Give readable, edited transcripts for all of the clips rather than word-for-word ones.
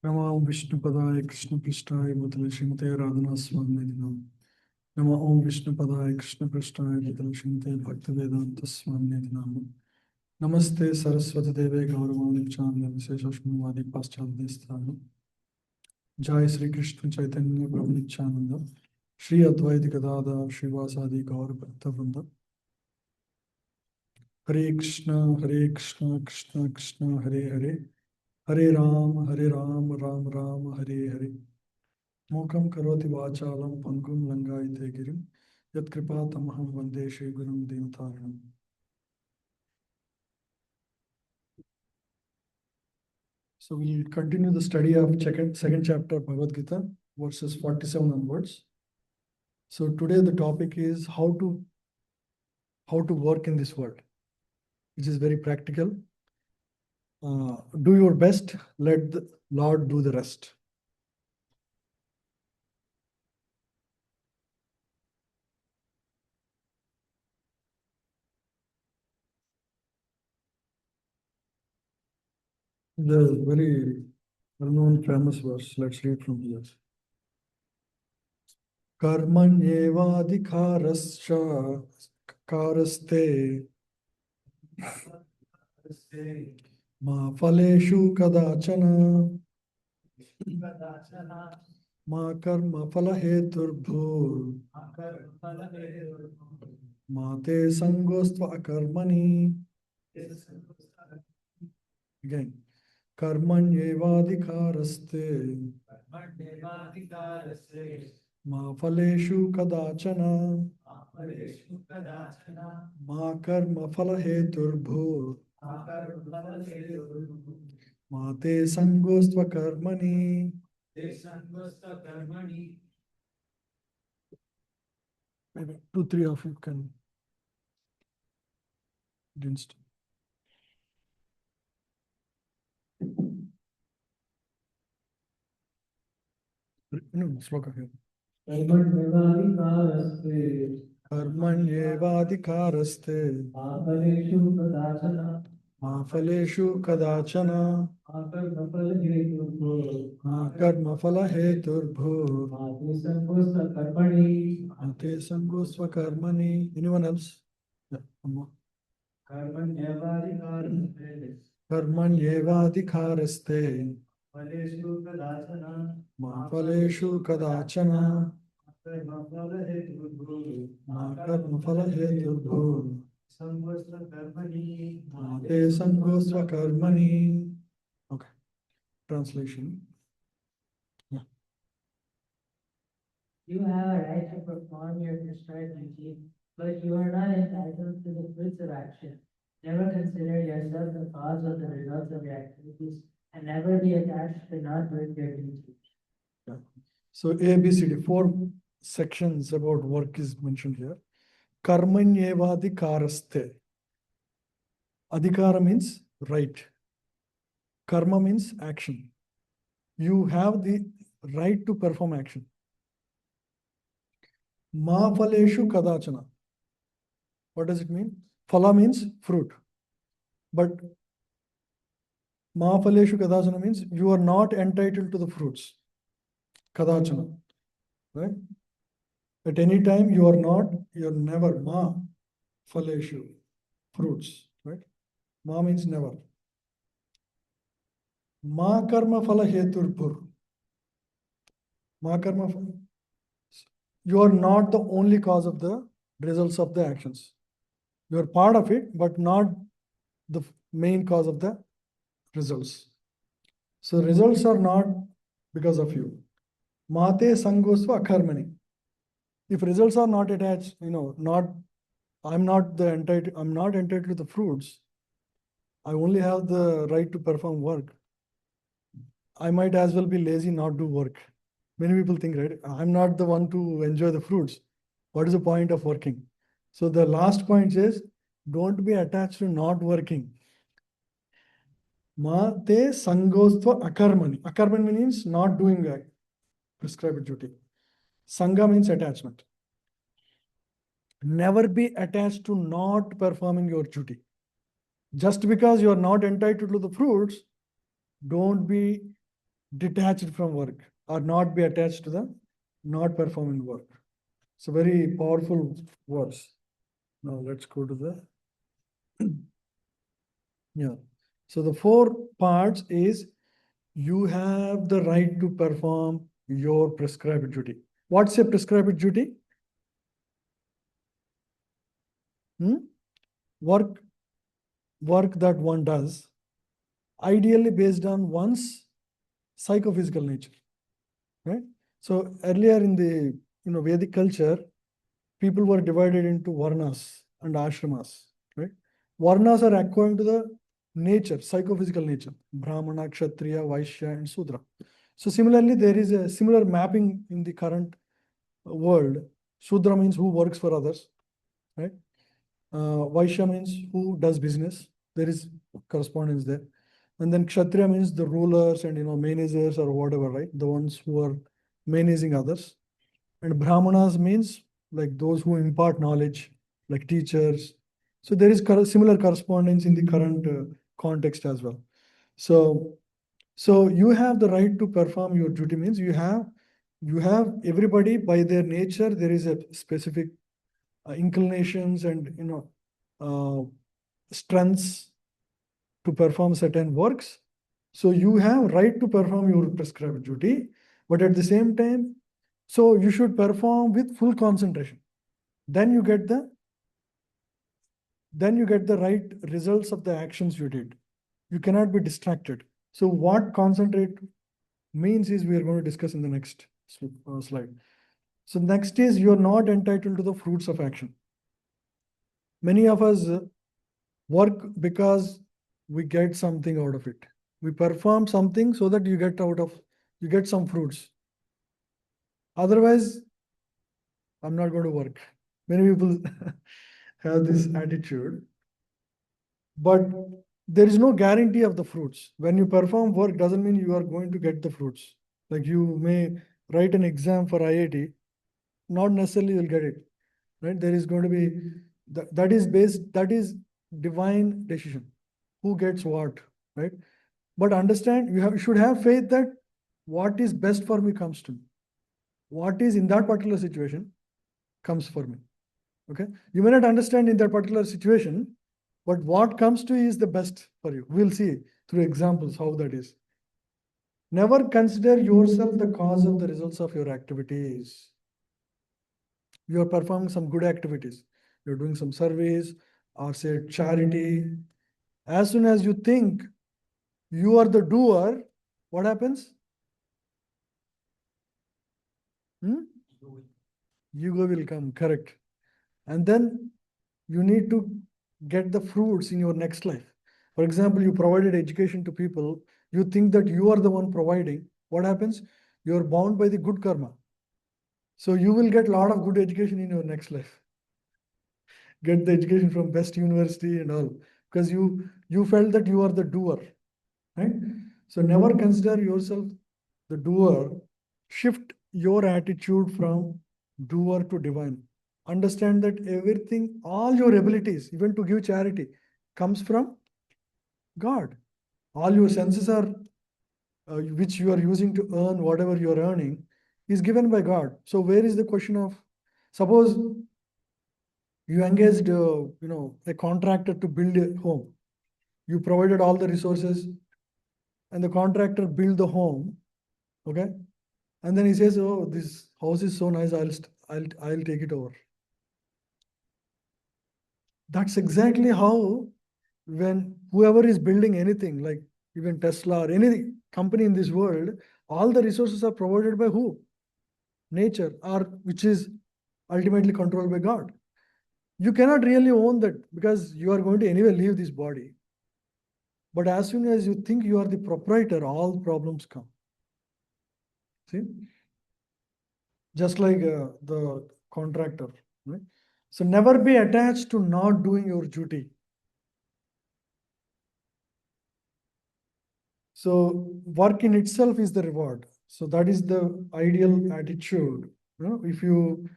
Namo Om Vishnupadaya Krishna Prishthaya Bhutale Srimate Radhana Swami Nam. Namo Om Vishnupadaya Krishna Prishthaya Bhutale Srimate Bhaktivedanta Swami Nam. Namaste Saraswati Deve Gauravani Chanda Visheshashmavadi Paschalvestha. Jai Sri Krishna Chaitanya Prabhu Nityananda. Shri Advaita Gadada Srivasadi Gaur Bhaktavrinda. Hare Krishna Krishna Krishna Hare Hare. Hare Ram, Ram Ram, Hare Hare. Mukam karoti vachalam pangum langayate girim. Yat kripa tamaham vande Shri Gurum Dinataranam. So we'll continue the study of second chapter of Bhagavad Gita, verses 47 onwards. So today the topic is how to work in this world, which is very practical. Do your best, let the Lord do the rest. The very well-known famous verse. Let's read from here. Karmanyevadhikarascha karaste ma phaleshu kadachana ma karma phalaheturbhur ma te sangostva akarmani. Again. Karmanyevadhikaraste ma phaleshu kadachana ma karma phalaheturbhur ma te sangostva karmani. Maybe 2-3 of you can against. No, sloka here. Karmanyevadhikaraste ma phaleshu kadachana ma karma phalaheturbhur ma te sangosva karmani. Anyone else? Yeah, one more. Karmanyevadhikaraste ma phaleshu kadachana ma karma phalaheturbhur ma te sangosva karmani. Okay. Translation. Yeah. You have a right to perform your prescribed duty, but you are not entitled to the fruits of action. Never consider yourself the cause of the results of your activities, and never be attached to not doing your duty. Yeah. So A, B, C, D, 4 sections about work is mentioned here. Karmanyevadhikaraste. Adhikara means right. Karma means action. You have the right to perform action. Ma phaleshu kadachana. What does it mean? Phala means fruit. But ma phaleshu kadachana means you are not entitled to the fruits. Kadachana. Right? At any time you're never ma phaleshu. Fruits. Right? Ma means never. Ma karma phala heturbhur. Ma karma. You are not the only cause of the results of the actions. You are part of it, but not the main cause of the results. So results are not because of you. Mate sangosva akarmani. If results are not attached, I'm not entitled to the fruits. I only have the right to perform work. I might as well be lazy, not do work. Many people think, right? I'm not the one to enjoy the fruits. What is the point of working? So the last point is, don't be attached to not working. Ma te sangostva akarmani. Akarmani means not doing a prescribed duty. Sangha means attachment. Never be attached to not performing your duty. Just because you are not entitled to the fruits, don't be detached from work or not be attached to the not performing work. So very powerful words. Now let's go to the yeah. So the four parts is you have the right to perform your prescribed duty. What's a prescribed duty? Hmm? Work that one does, ideally based on one's psychophysical nature, right? So earlier in the Vedic culture, people were divided into varnas and ashramas, right? Varnas are according to the nature, psychophysical nature, Brahmana, Kshatriya, Vaishya, and Sudra. So similarly, there is a similar mapping in the current world. Sudra means who works for others, right? Vaishya means who does business. There is correspondence there. And then Kshatriya means the rulers and managers or whatever, right? The ones who are managing others. And Brahmanas means like those who impart knowledge, like teachers. So there is similar correspondence in the current context as well. So you have the right to perform your duty means you have everybody by their nature there is a specific inclinations and uh, strengths to perform certain works. So you have right to perform your prescribed duty, but at the same time, so you should perform with full concentration. Then you get the right results of the actions you did. You cannot be distracted. So what concentrate means is we are going to discuss in the next slide. So next is you are not entitled to the fruits of action. Many of us work because we get something out of it. We perform something so that you get some fruits. Otherwise, I'm not going to work. Many people have this attitude, but there is no guarantee of the fruits. When you perform work, doesn't mean you are going to get the fruits. Like you may write an exam for IIT, not necessarily you'll get it. Right? There is going to be that is divine decision. Who gets what, right? But understand you should have faith that what is best for me comes to me. What is in that particular situation comes for me. Okay. You may not understand in that particular situation, but what comes to you is the best for you. We'll see through examples how that is. Never consider yourself the cause of the results of your activities. You are performing some good activities. You're doing some service or say charity. As soon as you think you are the doer, what happens? Hmm? Ego will come, correct. And then you need to get the fruits in your next life. For example, you provided education to people, you think that you are the one providing. What happens? You are bound by the good karma. So you will get a lot of good education in your next life. Get the education from best university and all, because you felt that you are the doer, right? So never consider yourself the doer. Shift your attitude from doer to divine. Understand that everything, all your abilities, even to give charity, comes from God. All your senses are which you are using to earn whatever you are earning is given by God. So where is the question of, suppose you engaged a contractor to build a home. You provided all the resources and the contractor built the home, okay? And then he says, oh, this house is so nice, I'll take it over. That's exactly how, when whoever is building anything, like even Tesla or any company in this world, all the resources are provided by who? Nature, or which is ultimately controlled by God. You cannot really own that because you are going to anyway leave this body. But as soon as you think you are the proprietor, all problems come. See? Just like the contractor, right? So never be attached to not doing your duty. So work in itself is the reward. So that is the ideal attitude. If you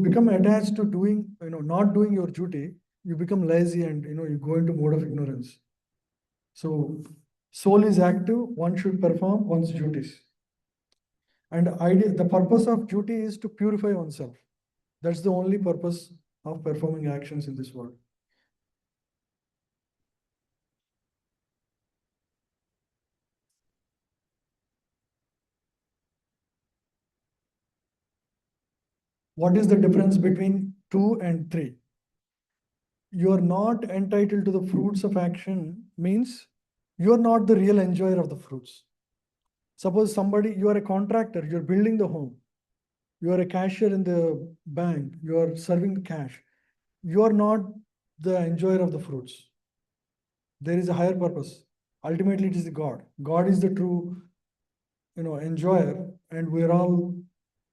become attached to doing, not doing your duty, you become lazy and you go into mode of ignorance. So Soul is active, one should perform one's duties. And the purpose of duty is to purify oneself. That's the only purpose of performing actions in this world. What is the difference between 2 and 3? You are not entitled to the fruits of action means you are not the real enjoyer of the fruits. Suppose you are a contractor, you're building the home, you are a cashier in the bank, you are serving cash. You are not the enjoyer of the fruits. There is a higher purpose. Ultimately, it is the God. God is the true, enjoyer, and we're all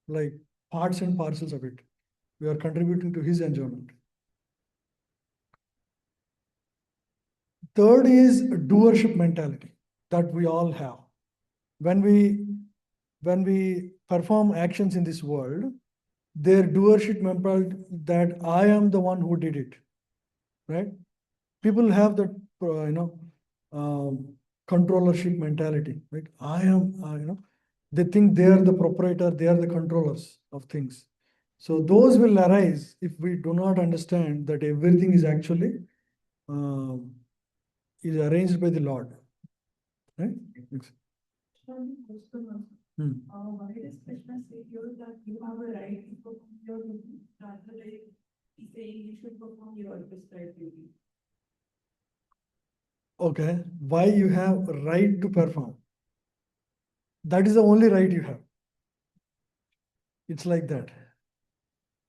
like parts and parcels of it. We are contributing to his enjoyment. Third is doership mentality that we all have. When we perform actions in this world, their doership mentality that I am the one who did it, right? People have that, controllership mentality, right? I am, they think they are the proprietor, they are the controllers of things. So those will arise if we do not understand that everything is actually is arranged by the Lord, right? Why does Krishna say here that you have a right to perform your duty rather than he's saying you should perform your prescribed duty? Okay, why you have right to perform? That is the only right you have. It's like that.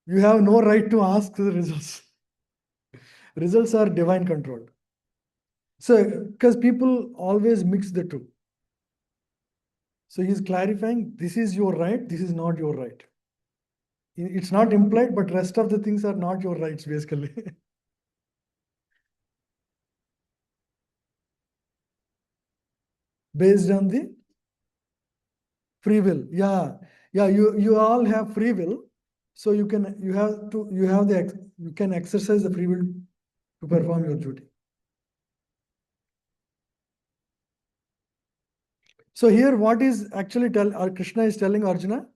You have no right to ask the results. Results are divine controlled. So, because people always mix the two. So he's clarifying, this is your right, this is not your right. It's not implied, but rest of the things are not your rights, basically. Based on the free will. Yeah. You all have free will. So you can exercise the free will to perform your duty. So here what is actually Krishna is telling Arjuna,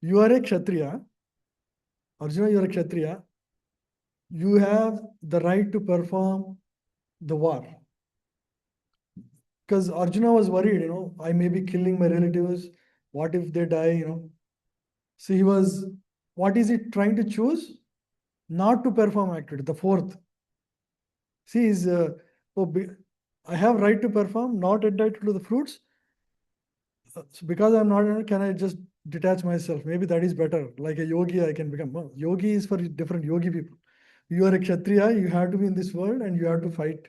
you are a Kshatriya. Arjuna, you are a Kshatriya. You have the right to perform the war. Because Arjuna was worried, I may be killing my relatives. What if they die, So what is he trying to choose? Not to perform activity. The fourth. See, I have right to perform, not entitled to the fruits. So because I'm not, can I just detach myself? Maybe that is better. Like a yogi, I can become. No, yogi is for different yogi people. You are a Kshatriya, you have to be in this world and you have to fight.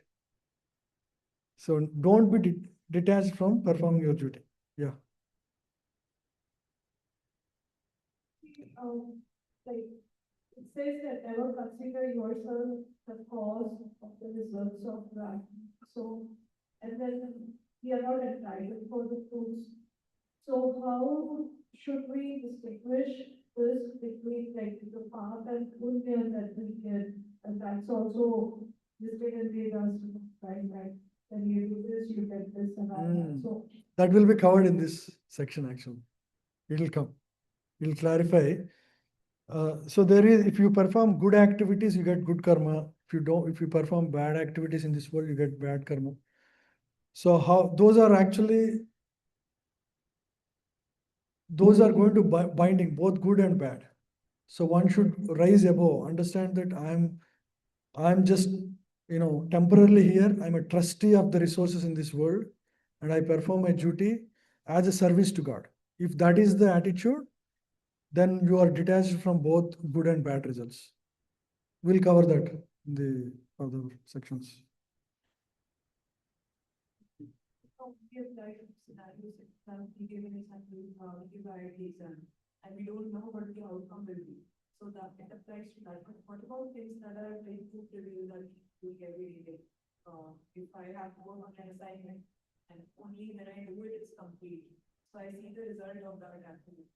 So don't be detached from performing your duty. Yeah. Like it says that never consider yourself the cause of the results of that. So, and then we are not entitled for the fruits. So how should we distinguish this between like the path and good will that we get? And that's also listed in Vedas, right? That when you do this, you get this and that. So that will be covered in this section actually. It will come. It will clarify. So there is, if you perform good activities, you get good karma. If you perform bad activities in this world, you get bad karma. So those are going to binding both good and bad. So one should rise above, understand that I'm just, temporarily here. I'm a trustee of the resources in this world and I perform my duty as a service to God. If that is the attitude, then you are detached from both good and bad results. We'll cover that in the other sections. give like scenarios, we give an example, give ideas and we don't know what the outcome will be. So that it applies to that. But what about things that are very good to do that we every day? If I have to work on an assignment and only when I do it, it's complete. So I see the result of that activity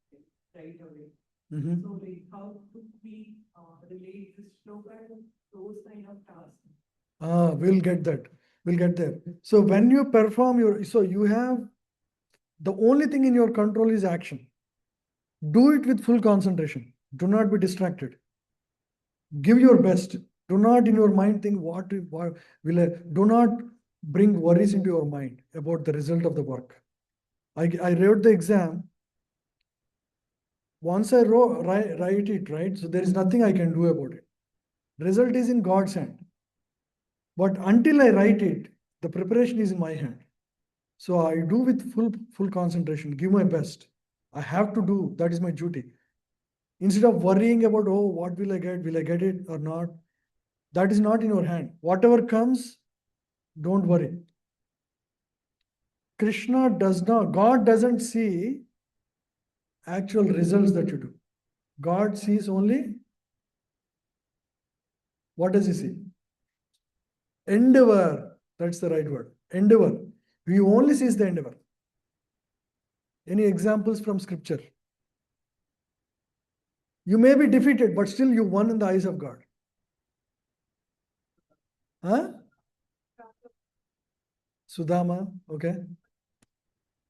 right away. So like how could we relate this slogan to those kind of tasks? We'll get that. We'll get there. So when you perform so you have, the only thing in your control is action. Do it with full concentration. Do not be distracted. Give your best. Do not in your mind think what will I, do not bring worries into your mind about the result of the work. I wrote the exam. Once I write it, right? So there is nothing I can do about it. Result is in God's hand. But until I write it, the preparation is in my hand. So I do with full concentration, give my best. I have to do, that is my duty. Instead of worrying about, oh, what will I get it or not? That is not in your hand. Whatever comes, don't worry. Krishna does not, God doesn't see actual results that you do. God sees only, what does he see? Endeavor. That's the right word. Endeavor. He only sees the endeavor. Any examples from scripture? You may be defeated, but still you won in the eyes of God. Huh? Sudama, okay.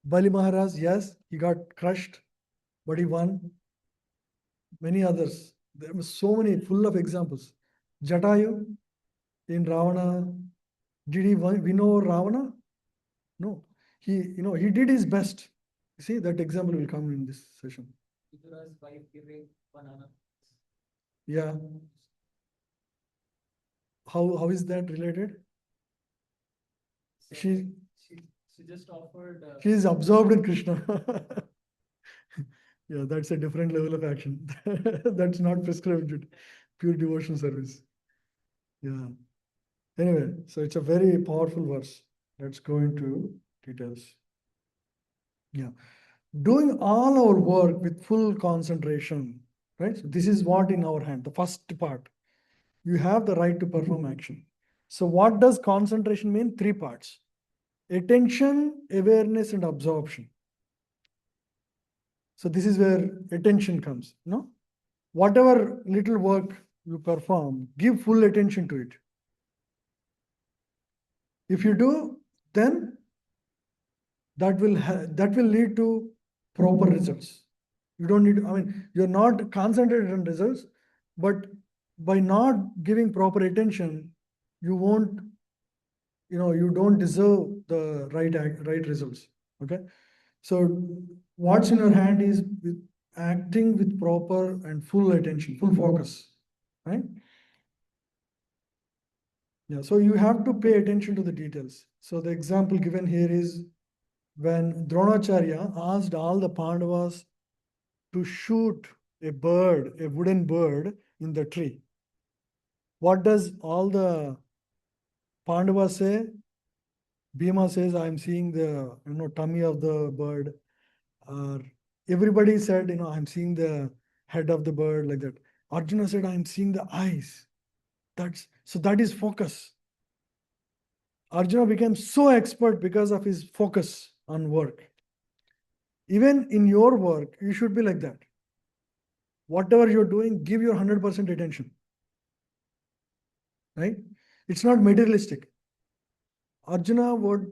Bali Maharaj, yes, he got crushed, but he won. Many others. There were so many, full of examples. Jatayu in Ravana, did he win over Ravana? No. He did his best. You see, that example will come in this session. Vidura's wife giving banana. Yeah. How is that related? She just offered. Is absorbed in Krishna. Yeah, that's a different level of action. That's not prescribed, pure devotion service. Yeah. Anyway, so it's a very powerful verse. Let's go into details. Yeah. Doing all our work with full concentration, right? So this is what in our hand, the first part. You have the right to perform action. So what does concentration mean? Three parts: attention, awareness, and absorption. So this is where attention comes, Whatever little work you perform, give full attention to it. If you do, then that will lead to proper results. You don't need, you're not concentrated on results, but by not giving proper attention, you won't, you don't deserve the right results. Okay. So what's in your hand is acting with proper and full attention, full focus, right? Yeah, so you have to pay attention to the details. So the example given here is when Dronacharya asked all the Pandavas to shoot a wooden bird in the tree. What does all the Pandavas say? Bhima says, I'm seeing the tummy of the bird. Everybody said, I'm seeing the head of the bird, like that. Arjuna said, I'm seeing the eyes. That is focus. Arjuna became so expert because of his focus on work. Even in your work, you should be like that. Whatever you're doing, give your 100% attention. Right? It's not materialistic. Arjuna was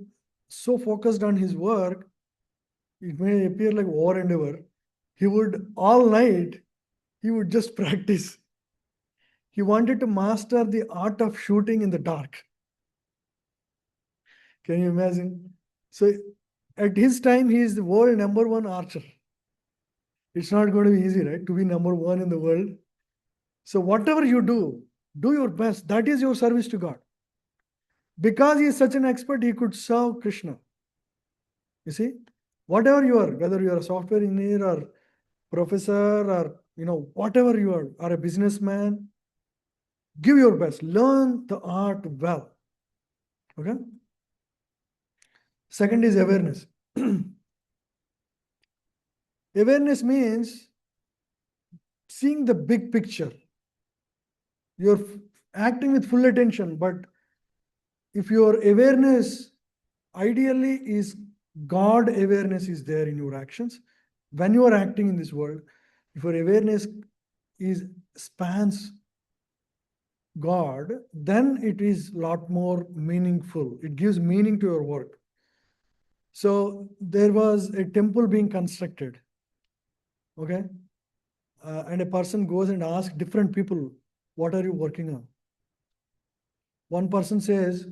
so focused on his work, it may appear like war endeavor. He would all night, he would just practice. He wanted to master the art of shooting in the dark. Can you imagine? So at his time, he is the world #1 archer. It's not going to be easy, right? To be #1 in the world. So whatever you do your best. That is your service to God. Because he is such an expert, he could serve Krishna. You see, whatever you are, whether you are a software engineer or professor or whatever you are, or a businessman, give your best. Learn the art well. Okay. Second is awareness. Awareness means seeing the big picture. You're acting with full attention, but if your awareness ideally is God awareness is there in your actions, when you are acting in this world, if your awareness spans God, then it is a lot more meaningful. It gives meaning to your work. So there was a temple being constructed, okay? And a person goes and asks different people, what are you working on? One person says,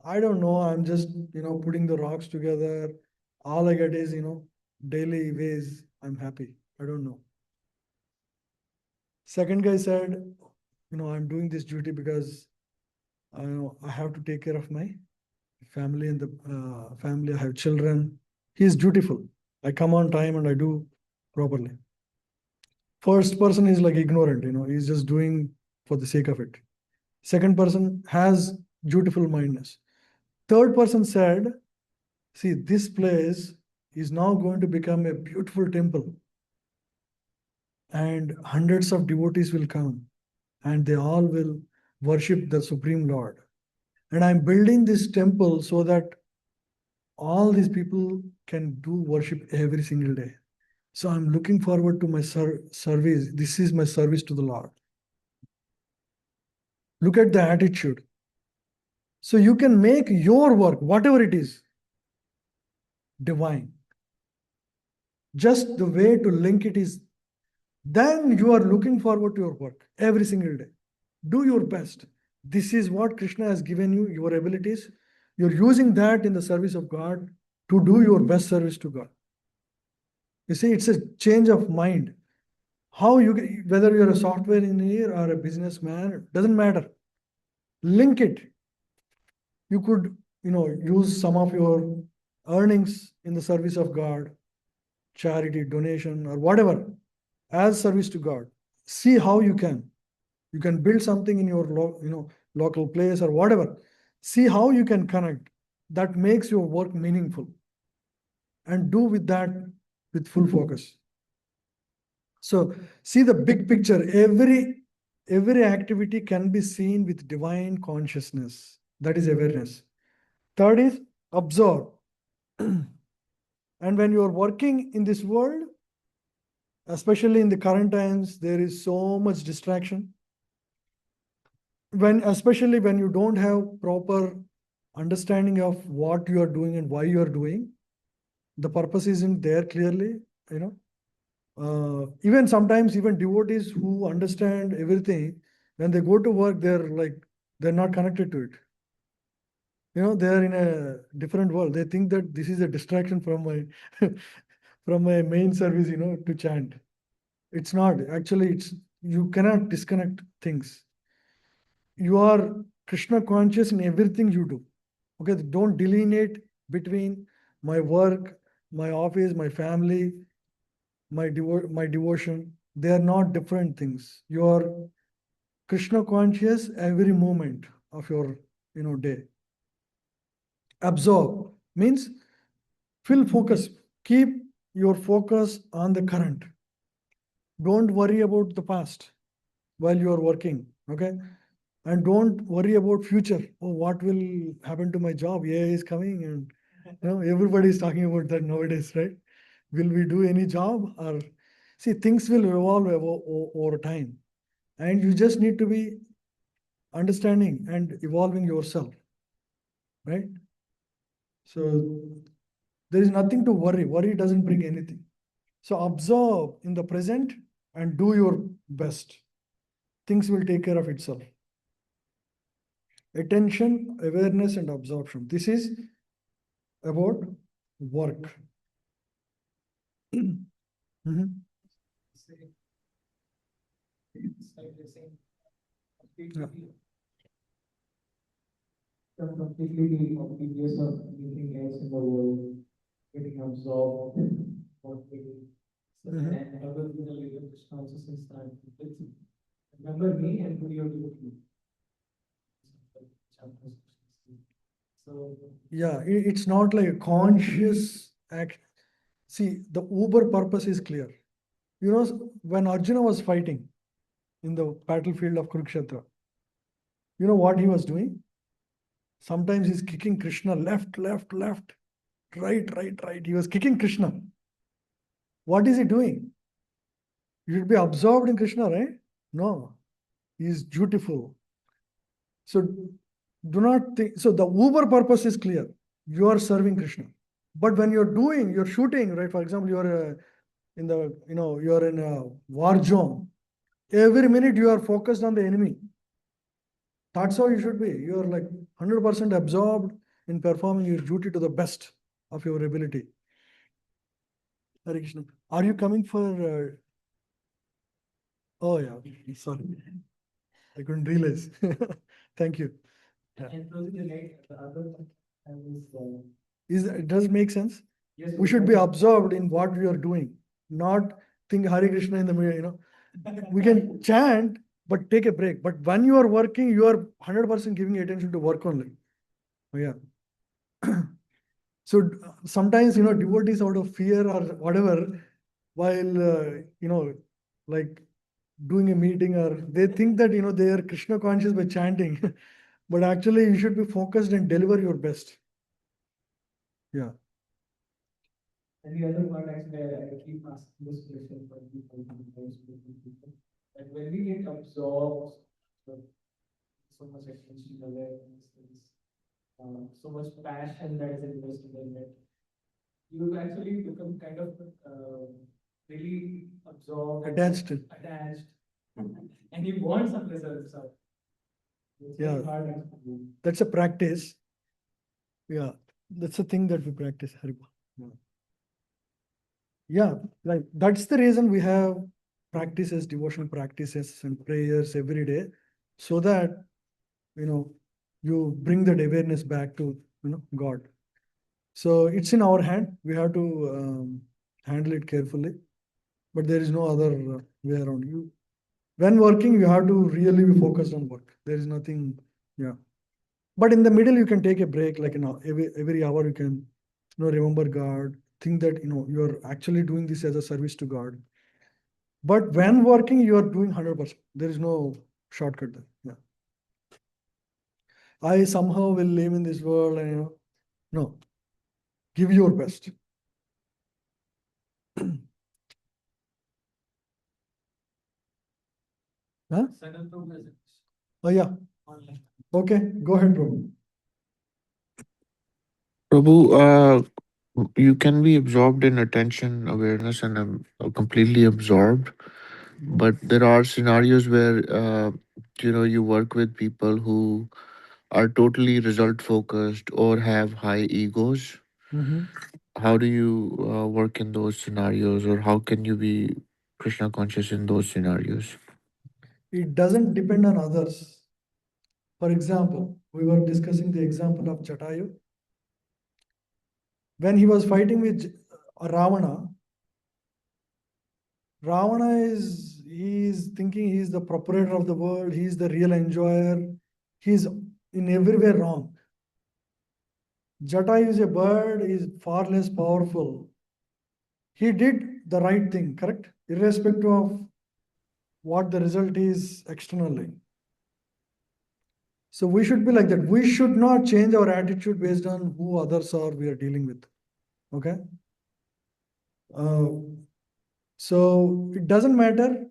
I don't know, I'm just, putting the rocks together. All I get is, daily ways. I'm happy. I don't know. Second guy said, I'm doing this duty because I have to take care of my family and the family. I have children. He is dutiful. I come on time and I do properly. First person is like ignorant, he's just doing for the sake of it. Second person has dutiful mindness. Third person said, see, this place is now going to become a beautiful temple, and hundreds of devotees will come and they all will worship the Supreme Lord. And I'm building this temple so that all these people can do worship every single day. So I'm looking forward to my service. This is my service to the Lord. Look at the attitude. So you can make your work, whatever it is, divine. Just the way to link it is, then you are looking forward to your work every single day. Do your best. This is what Krishna has given you, your abilities. You're using that in the service of God to do your best service to God. You see, it's a change of mind. Whether you're a software engineer or a businessman, it doesn't matter. Link it. You could, use some of your earnings in the service of God, charity, donation, or whatever, as service to God. See how you can. You can build something in your local place or whatever. See how you can connect. That makes your work meaningful. And do with that with full focus. So see the big picture. Every activity can be seen with divine consciousness. That is awareness. Third is absorb. And when you are working in this world, especially in the current times, there is so much distraction. Especially when you don't have proper understanding of what you are doing and why you are doing, the purpose isn't there clearly, even sometimes even devotees who understand everything, when they go to work, they're not connected to it. They're in a different world. They think that this is a distraction from my from my main service, to chant. It's not. Actually, you cannot disconnect things. You are Krishna conscious in everything you do. Okay, don't delineate between my work, my office, my family, my devotion. They are not different things. You are Krishna conscious every moment of your day. Absorb means full focus. Keep your focus on the current. Don't worry about the past while you are working. Okay. And don't worry about future. Oh, what will happen to my job? AI is coming, and everybody is talking about that nowadays, right? Will we do any job? Or see, things will evolve over time, and you just need to be understanding and evolving yourself, right? So there is nothing to worry. Worry doesn't bring anything. So absorb in the present and do your best. Things will take care of itself. Attention, awareness, and absorption. This is about work. Mhm. Yeah. Completely oblivious of anything else in the world, getting absorbed completely. So Mhm. then I will be the leader of consciousness time. Remember me and put your devotion. So Yeah, it's not like a conscious act. See, the uber purpose is clear. When Arjuna was fighting in the battlefield of Kurukshetra, you know what he was doing? Sometimes he's kicking Krishna left, left, left, right, right, right. He was kicking Krishna. What is he doing? You should be absorbed in Krishna, right? No, he is dutiful. So do not think, so the uber purpose is clear. You are serving Krishna. But when you're shooting, right? For example, you're you're in a war zone. Every minute you are focused on the enemy. That's how you should be. You are like 100% absorbed in performing your duty to the best of your ability. Hare Krishna. Are you coming for? Oh yeah, sorry, I couldn't realize. Thank you. Yeah. And closing the next, the other, I was, Does it make sense? yes. We should be absorbed in what we are doing, not think Hare Krishna in the middle. We can chant, but take a break. But when you are working, you are 100% giving attention to work only. Oh, yeah. So sometimes, devotees out of fear or whatever, while, like doing a meeting, or they think that, they are Krishna conscious by chanting, but actually you should be focused and deliver your best. Yeah. And the other part, actually, I keep asking this question for people, that when we get absorbed, so much attention, awareness, so much passion that is invested in it, you actually become kind of really absorbed, Attached. and you want some results out. It's very Yeah. hard actually. That's a practice. Yeah. That's a thing that we practice, Haripa. Yeah, like that's the reason we have practices, devotional practices and prayers every day, so that you bring that awareness back to God. So it's in our hand. We have to handle it carefully, but there is no other way around. When working, you have to really be focused on work. There is nothing, yeah. But in the middle, you can take a break, like every hour you can remember God. Think that you are actually doing this as a service to God. But when working, you are doing 100%. There is no shortcut there. Yeah. I somehow will live in this world, and no, give your best. Huh? Oh yeah. Okay, go ahead, bro. Prabhu, you can be absorbed in attention, awareness, and completely absorbed. But there are scenarios where you work with people who are totally result focused or have high egos. Mm-hmm. How do you work in those scenarios, or how can you be Krishna conscious in those scenarios? It doesn't depend on others. For example, we were discussing the example of Jatayu. When he was fighting with Ravana, Ravana is thinking he's the proprietor of the world, he's the real enjoyer, he's in every way wrong. Jatayu is a bird, is far less powerful. He did the right thing, correct? Irrespective of what the result is externally. So we should be like that. We should not change our attitude based on who others are we are dealing with. Okay? So it doesn't matter.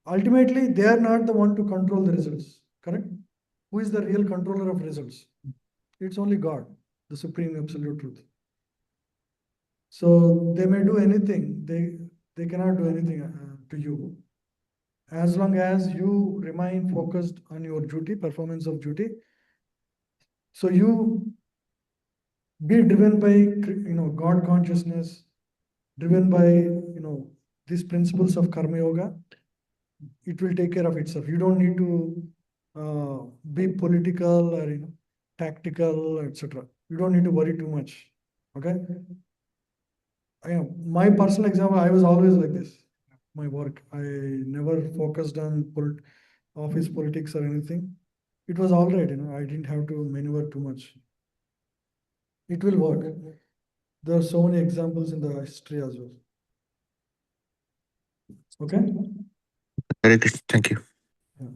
Ultimately, they are not the one to control the results. Correct? Who is the real controller of results? It's only God, the supreme absolute truth. So they may do anything. They cannot do anything to you. As long as you remain focused on your duty, performance of duty. So you be driven by God consciousness, driven by these principles of karma yoga. It will take care of itself. You don't need to be political or tactical, etc. You don't need to worry too much. Okay. My personal example, I was always like this. My work, I never focused on office politics or anything. It was all right. I didn't have to maneuver too much. It will work. There are so many examples in the history as well. Okay. Hare Krishna. Thank you. Yeah.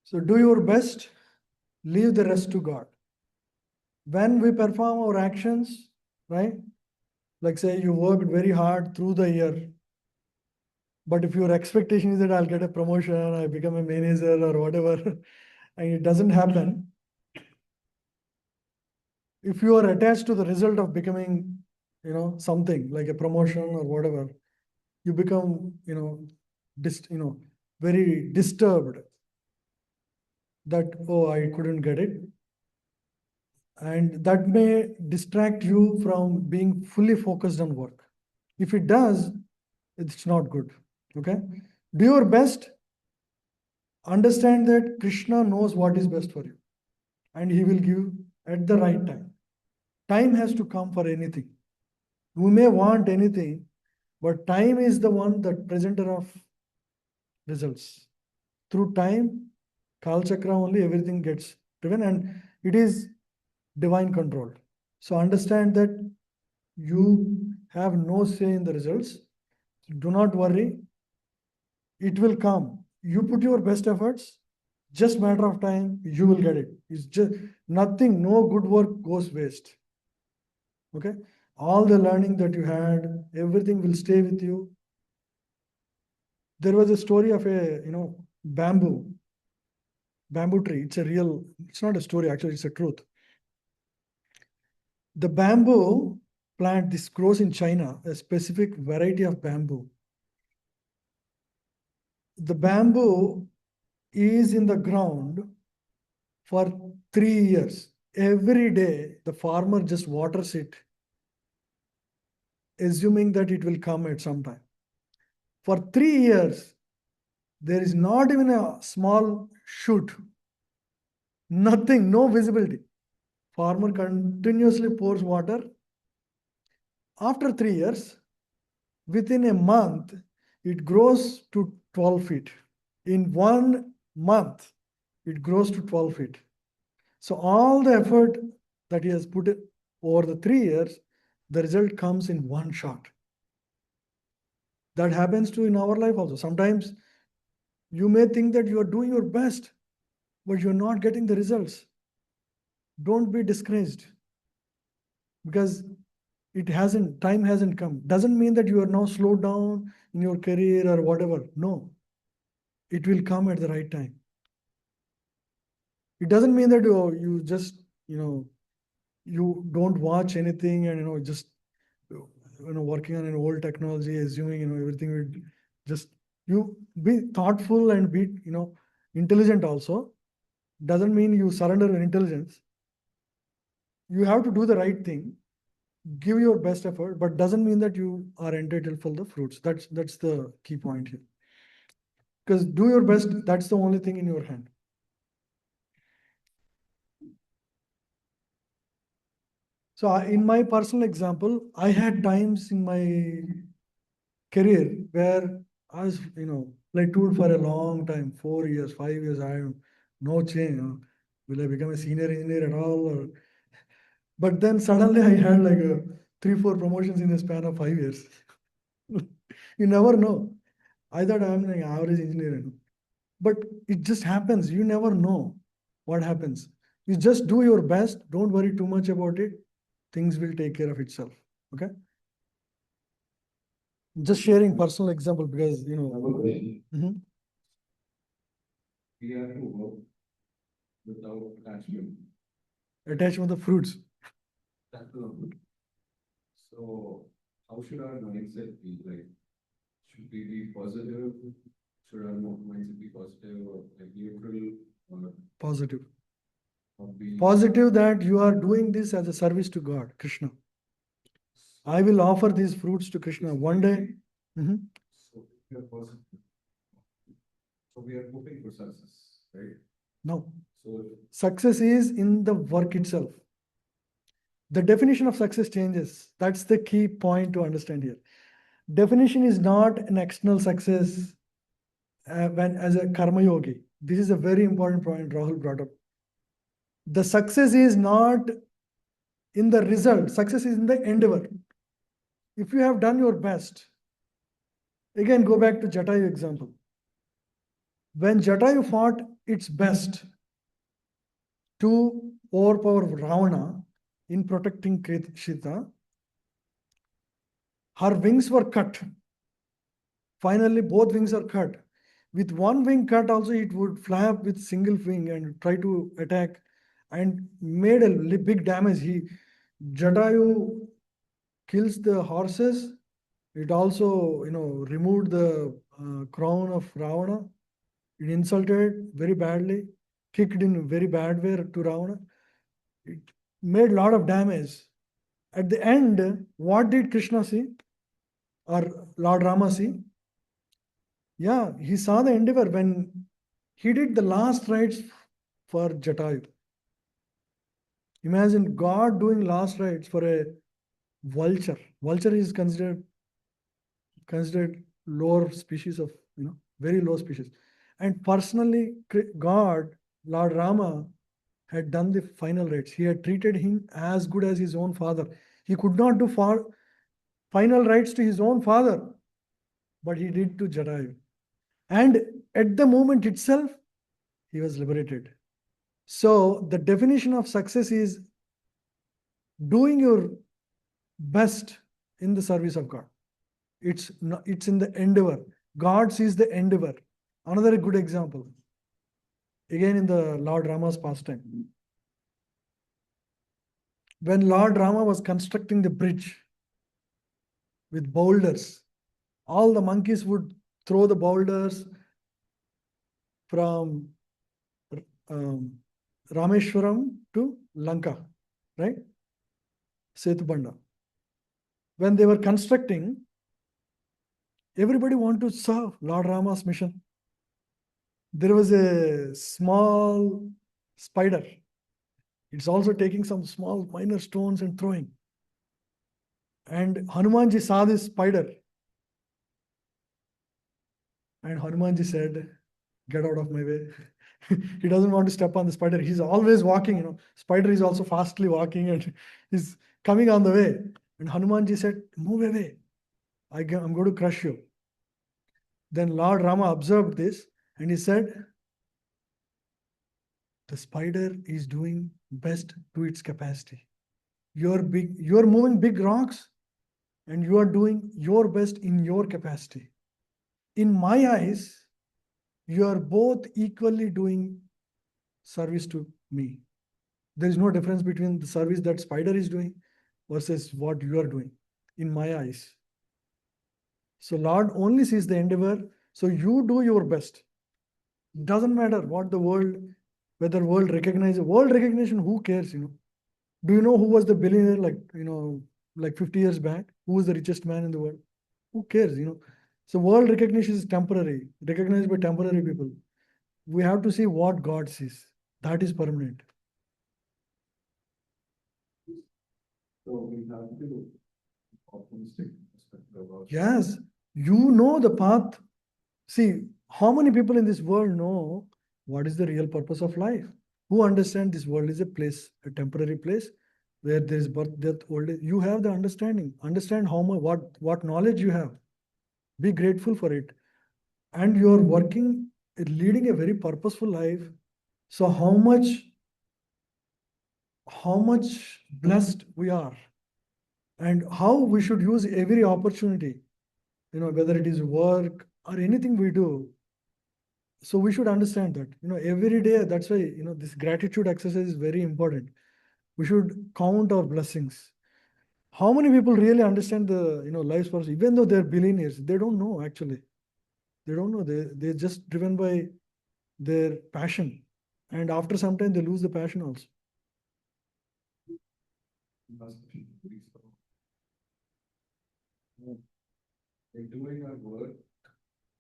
So do your best, leave the rest to God. When we perform our actions, right, Like say you worked very hard through the year, but if your expectation is that I'll get a promotion, I become a manager or whatever, and it doesn't happen, if you are attached to the result of becoming, something like a promotion or whatever, you become, very disturbed that, oh, I couldn't get it. And that may distract you from being fully focused on work. If it does, it's not good. Okay? Do your best. Understand that Krishna knows what is best for you, and he will give at the right time. Time has to come for anything. You may want anything, but time is the one that presenter of results. Through time, Kal Chakra only everything gets driven, and it is divine control. So understand that you have no say in the results. Do not worry. It will come. You put your best efforts, just matter of time, you will get it. It's just nothing, no good work goes waste. Okay? All the learning that you had, everything will stay with you. There was a story of a, bamboo tree. It's not a story, actually, it's a truth. The bamboo plant, this grows in China, a specific variety of bamboo. The bamboo is in the ground for 3 years. Every day, the farmer just waters it, assuming that it will come at some time. For 3 years, there is not even a small shoot, nothing, no visibility. Farmer continuously pours water. After 3 years, within a month, it grows to 12 feet. In 1 month, it grows to 12 feet. So all the effort that he has put over the 3 years, the result comes in one shot. That happens to in our life also. Sometimes you may think that you are doing your best, but you're not getting the results. Don't be discouraged, because time hasn't come. Doesn't mean that you are now slowed down in your career or whatever. No, it will come at the right time. It doesn't mean that you just, you don't watch anything and, just, working on an old technology, assuming, everything will just, you be thoughtful and be, intelligent also. Doesn't mean you surrender your intelligence. You have to do the right thing, give your best effort, but doesn't mean that you are entitled for the fruits. That's the key point here. Because do your best, that's the only thing in your hand. So in my personal example, I had times in my career where I was, plateaued for a long time, 4 years, 5 years, I have no change. Will I become a senior engineer at all? But then suddenly I had like 3, 4 promotions in the span of 5 years. You never know. I thought I'm an average engineer, but it just happens. You never know what happens. You just do your best. Don't worry too much about it. Things will take care of itself. Okay. Just sharing personal example because Mhm. We have to work without attachment. Attachment of fruits. That's the So how should our mindset be? Like, should we be positive? Should our mindset be positive or like neutral or Positive. be Positive that you are doing this as a service to God, Krishna. I will offer these fruits to Krishna one day. Mhm. So we are positive. So we are hoping for success, right? No. So Success is in the work itself. The definition of success changes. That's the key point to understand here. Definition is not an external success when as a karma yogi. This is a very important point Rahul brought up. The success is not in the result. Success is in the endeavor. If you have done your best, again go back to Jatayu example. When Jatayu fought its best to overpower Ravana in protecting Sita, Her wings were cut. Finally, both wings are cut. With one wing cut, also it would fly up with single wing and try to attack, and made a big damage. Jatayu kills the horses. It also, removed the crown of Ravana. It insulted very badly, kicked in a very bad way to Ravana. It made a lot of damage. At the end, what did Krishna see? Or Lord Rama see? Yeah, he saw the endeavor when he did the last rites for Jatayu. Imagine God doing last rites for a vulture. Vulture is considered lower species of, very low species. And personally, God, Lord Rama, had done the final rites. He had treated him as good as his own father. He could not do final rites to his own father, but he did to Jatayu. And at the moment itself, he was liberated. So the definition of success is doing your best in the service of God. It's in the endeavor. God sees the endeavor. Another good example. Again in the Lord Rama's pastime. When Lord Rama was constructing the bridge with boulders, all the monkeys would throw the boulders from Rameshwaram to Lanka, right? Setubanda. When they were constructing, everybody wanted to serve Lord Rama's mission. There was a small spider. It's also taking some small minor stones and throwing. And Hanumanji saw this spider. And Hanumanji said, "Get out of my way." He doesn't want to step on the spider. He's always walking, Spider is also fastly walking and he's coming on the way. And Hanumanji said, "Move away. I'm going to crush you." Then Lord Rama observed this and he said, "The spider is doing best to its capacity. You're moving big rocks and you are doing your best in your capacity. In my eyes, you are both equally doing service to me. There is no difference between the service that spider is doing versus what you are doing in my eyes." So Lord only sees the endeavor. So you do your best. Doesn't matter what the world, whether world recognition, who cares, Do you know who was the billionaire like 50 years back? Who was the richest man in the world? Who cares, So world recognition is temporary, recognized by temporary people. We have to see what God sees. That is permanent. So we have to optimistic perspective about. Yes, you know the path. See, how many people in this world know what is the real purpose of life? Who understand this world is a place, a temporary place where there is birth, death, old age. You have the understanding. Understand how much, what knowledge you have. Be grateful for it. And you're working, leading a very purposeful life. So how much blessed we are, and how we should use every opportunity, whether it is work or anything we do. So we should understand that, every day. That's why, this gratitude exercise is very important. We should count our blessings. How many people really understand the, life's purpose? Even though they're billionaires, they don't know actually. They don't know. They're just driven by their passion. And after some time, they lose the passion also. Last question, please. Like doing our work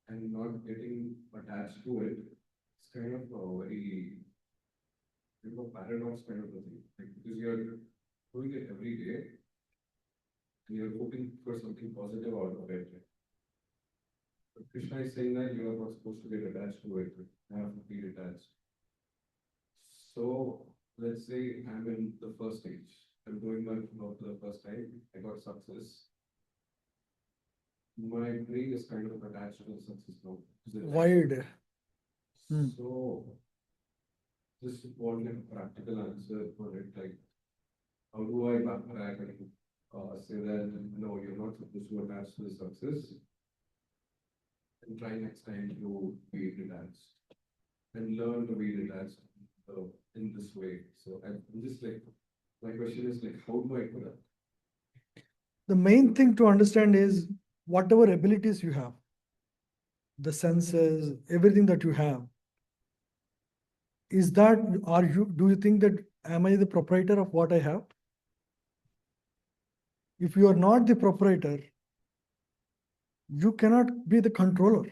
and not getting attached to it, it's kind of a very, paradox kind of a thing. Like, because you're doing it every day and you're hoping for something positive out of it. But Krishna is saying that you are not supposed to get attached to it. You have to be detached. So let's say I'm in the first stage. I'm doing my work for the first time. I got success. My brain is kind of attached to the success now. Wide. So just want a practical answer for it. Like, how do I backtrack and say that no, you're not supposed to attach to the success, and try next time to be relaxed and learn to be relaxed in this way. So I'm just like, my question is like, how do I do that? The main thing to understand is whatever abilities you have, the senses, everything that you have, is that, do you think that, am I the proprietor of what I have? If you are not the proprietor, you cannot be the controller.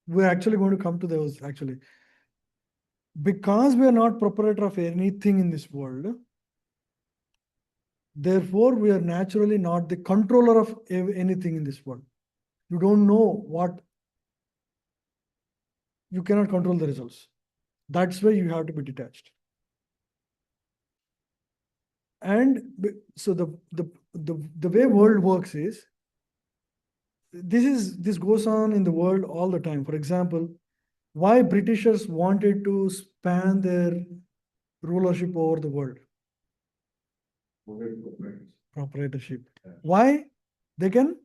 We're actually going to come to those actually. Because we are not proprietor of anything in this world, therefore we are naturally not the controller of anything in this world. You don't know what, you cannot control the results. That's why you have to be detached. And so the way world works is, this goes on in the world all the time. For example, why Britishers wanted to span their rulership over the world? Proprietorship. Yeah. Why? They can.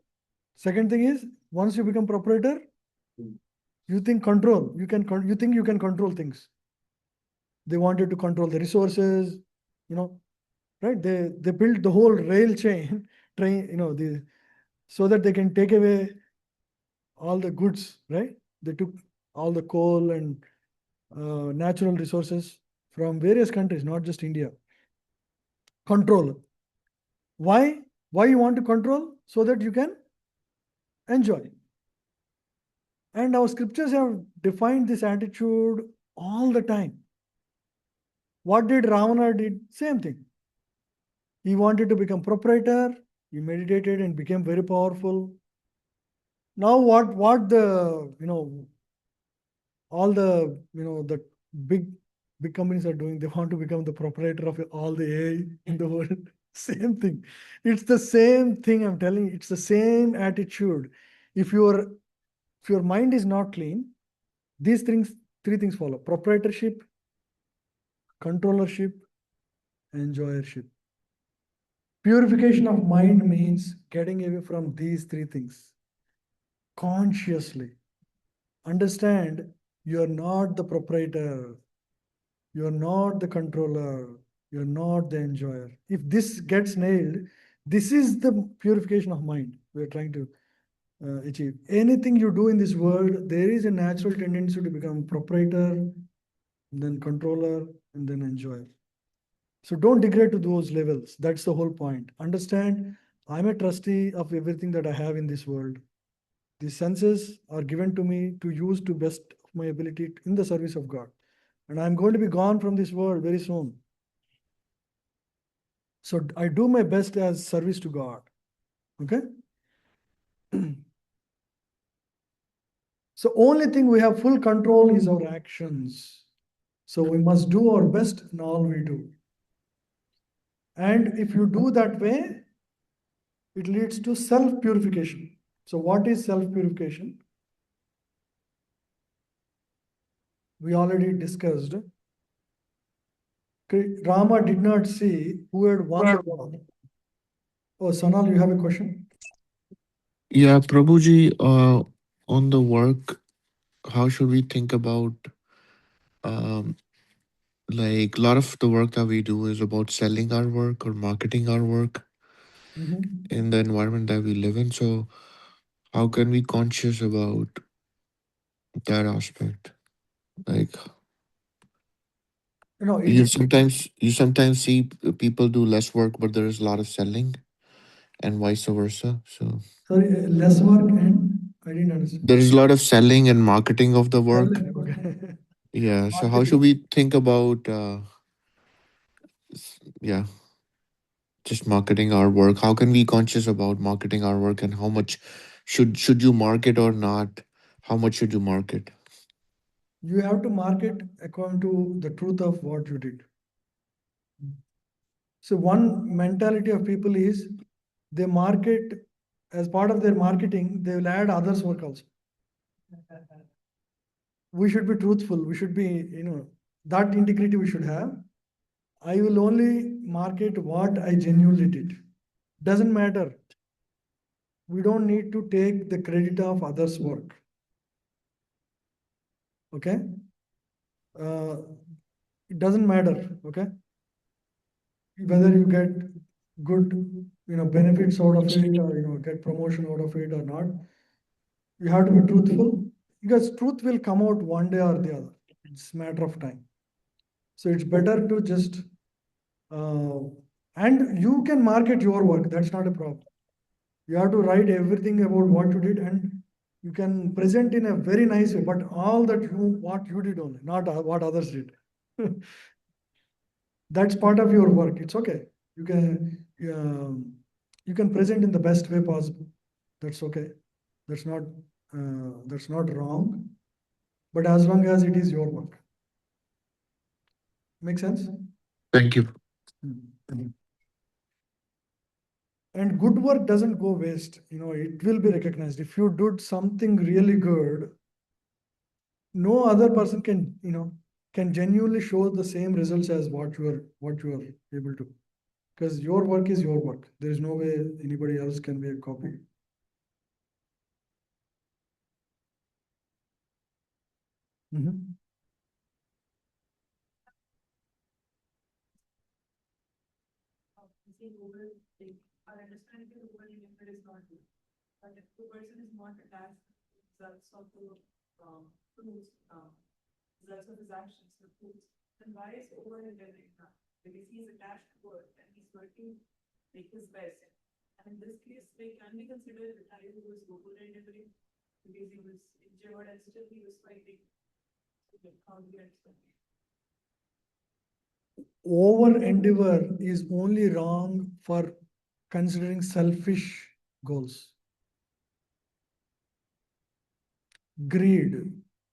Second thing is, once you become proprietor, you think control. You think you can control things. They wanted to control the resources, right? They built the whole rail chain, train, so that they can take away all the goods, right? They took all the coal and natural resources from various countries, not just India. Control. Why? Why you want to control? So that you can enjoy. And our scriptures have defined this attitude all the time. What did Ravana did? Same thing. He wanted to become proprietor. He meditated and became very powerful. Now what the, all the, the big companies are doing, they want to become the proprietor of all the AI in the world. Same thing. It's the same thing, I'm telling you. It's the same attitude. If your mind is not clean, these three things follow: proprietorship, controllership, enjoyership. Purification of mind means getting away from these three things consciously. Understand, you are not the proprietor, you are not the controller, you're not the enjoyer. If this gets nailed, this is the purification of mind we're trying to achieve. Anything you do in this world, there is a natural tendency to become proprietor, then controller, and then enjoyer. So don't degrade to those levels. That's the whole point. Understand, I'm a trustee of everything that I have in this world. These senses are given to me to use to best of my ability in the service of God. And I'm going to be gone from this world very soon. So I do my best as service to God. Okay? So only thing we have full control is our actions. So we must do our best in all we do. And if you do that way, it leads to self-purification. So what is self-purification? We already discussed. Rama did not see who had won the war. Oh, Sanal, you have a question? Yeah, Prabhuji, on the work, how should we think about um, like a lot of the work that we do is about selling our work or marketing our work in the environment that we live in. So how can we conscious about that aspect? Like you sometimes see people do less work, but there is a lot of selling, and vice versa. So sorry, less work and I didn't understand. there is a lot of selling and marketing of the work. Okay. Yeah. So how should Marketing. we think about yeah, just marketing our work? How can we conscious about marketing our work, and how much should you market or not? How much should you market? You have to market according to the truth of what you did. So one mentality of people is they market, as part of their marketing, they will add others' work also. We should be truthful. We should be, that integrity we should have. I will only market what I genuinely did. Doesn't matter. We don't need to take the credit of others' work. Okay? It doesn't matter. Okay? Whether you get good, benefits out of it, or get promotion out of it or not, you have to be truthful, because truth will come out one day or the other. It's a matter of time. So it's better to just, and you can market your work. That's not a problem. You have to write everything about what you did, and you can present in a very nice way, but all that what you did only, not what others did. That's part of your work. It's okay. You can present in the best way possible. That's okay. That's not wrong. But as long as it is your work. Make sense? Thank you. And good work doesn't go waste. It will be recognized. If you did something really good, no other person can genuinely show the same results as what you are able to. Because your work is your work. There is no way anybody else can be a copy. Mhm. I understand the over limit is not good, but if the person is not attached to the results of the fruits, results of his actions, the fruits, then why is over endeavoring that? Because he is attached to it and he's working like his best. And in this case, they can be considered the guy who was over endeavoring because he was injured and still he was fighting. So how do you explain it? Over endeavor is only wrong for considering selfish goals. Greed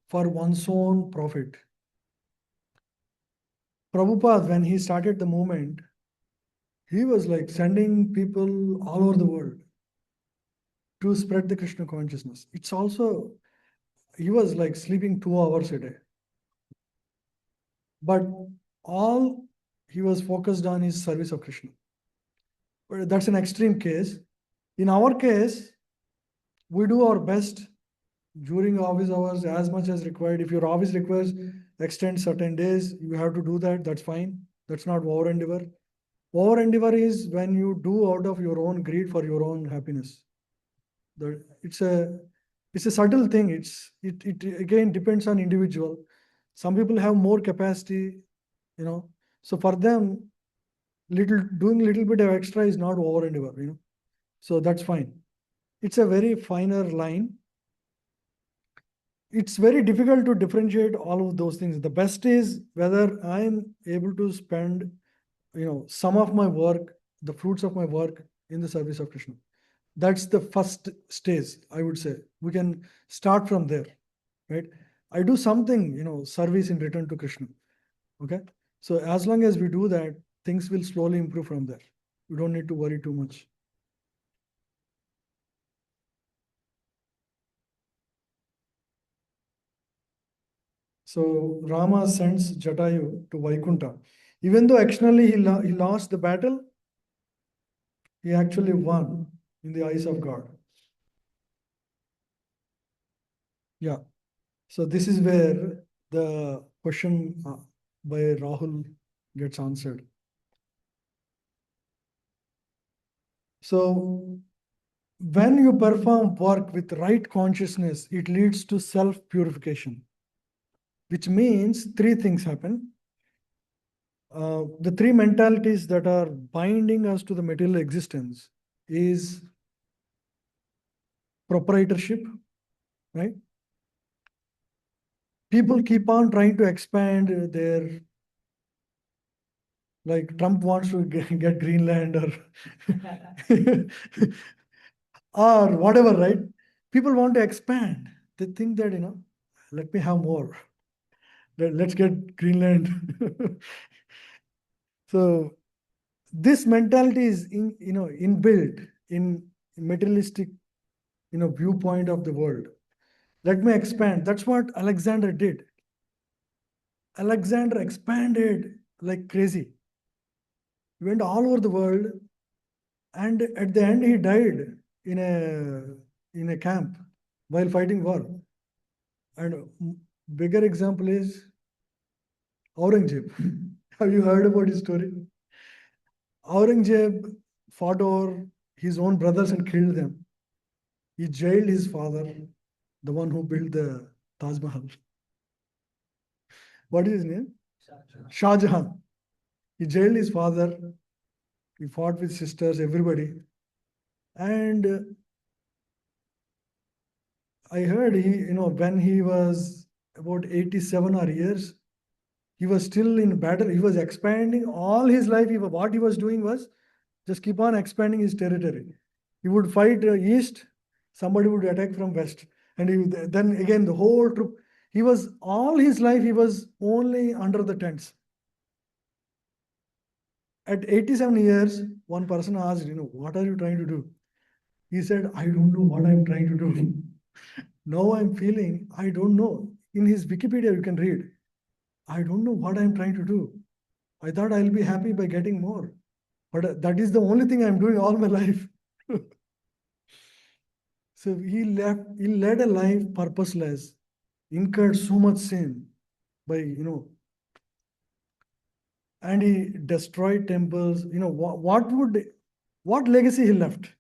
for one's own profit. Prabhupada, when he started the movement, he was like sending people all over the world to spread the Krishna consciousness. It's also, he was like sleeping 2 hours a day. But all he was focused on is service of Krishna. But that's an extreme case. In our case, we do our best during office hours as much as required. If your office requires extend certain days, you have to do that. That's fine. That's not over endeavor. Over endeavor is when you do out of your own greed for your own happiness. It's a subtle thing. It again depends on individual. Some people have more capacity, So for them, doing little bit of extra is not over endeavor, So that's fine. It's a very finer line. It's very difficult to differentiate all of those things. The best is whether I'm able to spend, some of my work, the fruits of my work in the service of Krishna. That's the first stage, I would say. We can start from there, right? I do something, service in return to Krishna. Okay. So as long as we do that, things will slowly improve from there. We don't need to worry too much. So Rama sends Jatayu to Vaikuntha. Even though externally he lost the battle, he actually won in the eyes of God. Yeah. So this is where the question by Rahul gets answered. So when you perform work with right consciousness, it leads to self-purification, which means 3 things happen. The 3 mentalities that are binding us to the material existence is proprietorship, right? People keep on trying to expand their, like Trump wants to get Greenland or whatever, right? People want to expand. They think that, let me have more. Let's get Greenland. So this mentality is inbuilt in materialistic, viewpoint of the world. Let me expand. That's what Alexander did. Alexander expanded like crazy. He went all over the world And at the end, he died in a camp while fighting war. And bigger example is Aurangzeb. Have you heard about his story? Aurangzeb fought over his own brothers and killed them. He jailed his father, the one who built the Taj Mahal. What is his name? Shah Jahan. He jailed his father. He fought with sisters, everybody. And I heard when he was about 87 or years, he was still in battle. He was expanding all his life. What he was doing was just keep on expanding his territory. He would fight east, somebody would attack from west. And then again, the whole troop. He was all his life, he was only under the tents. At 87 years, one person asked, what are you trying to do? He said, I don't know what I'm trying to do. Now I'm feeling, I don't know. In his Wikipedia, you can read, I don't know what I'm trying to do. I thought I'll be happy by getting more. But that is the only thing I'm doing all my life. So he led a life purposeless, incurred so much sin by, and he destroyed temples. What legacy he left?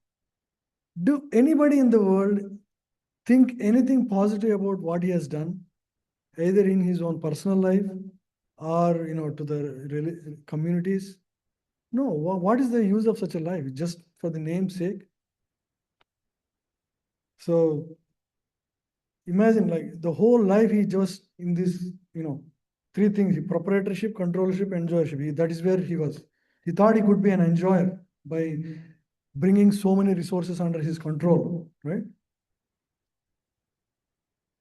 Do anybody in the world think anything positive about what he has done, either in his own personal life or, to the communities? No, what is the use of such a life? Just for the name's sake? So imagine like the whole life he just in this, three things: proprietorship, controllership, enjoyership. That is where he was. He thought he could be an enjoyer by bringing so many resources under his control, right?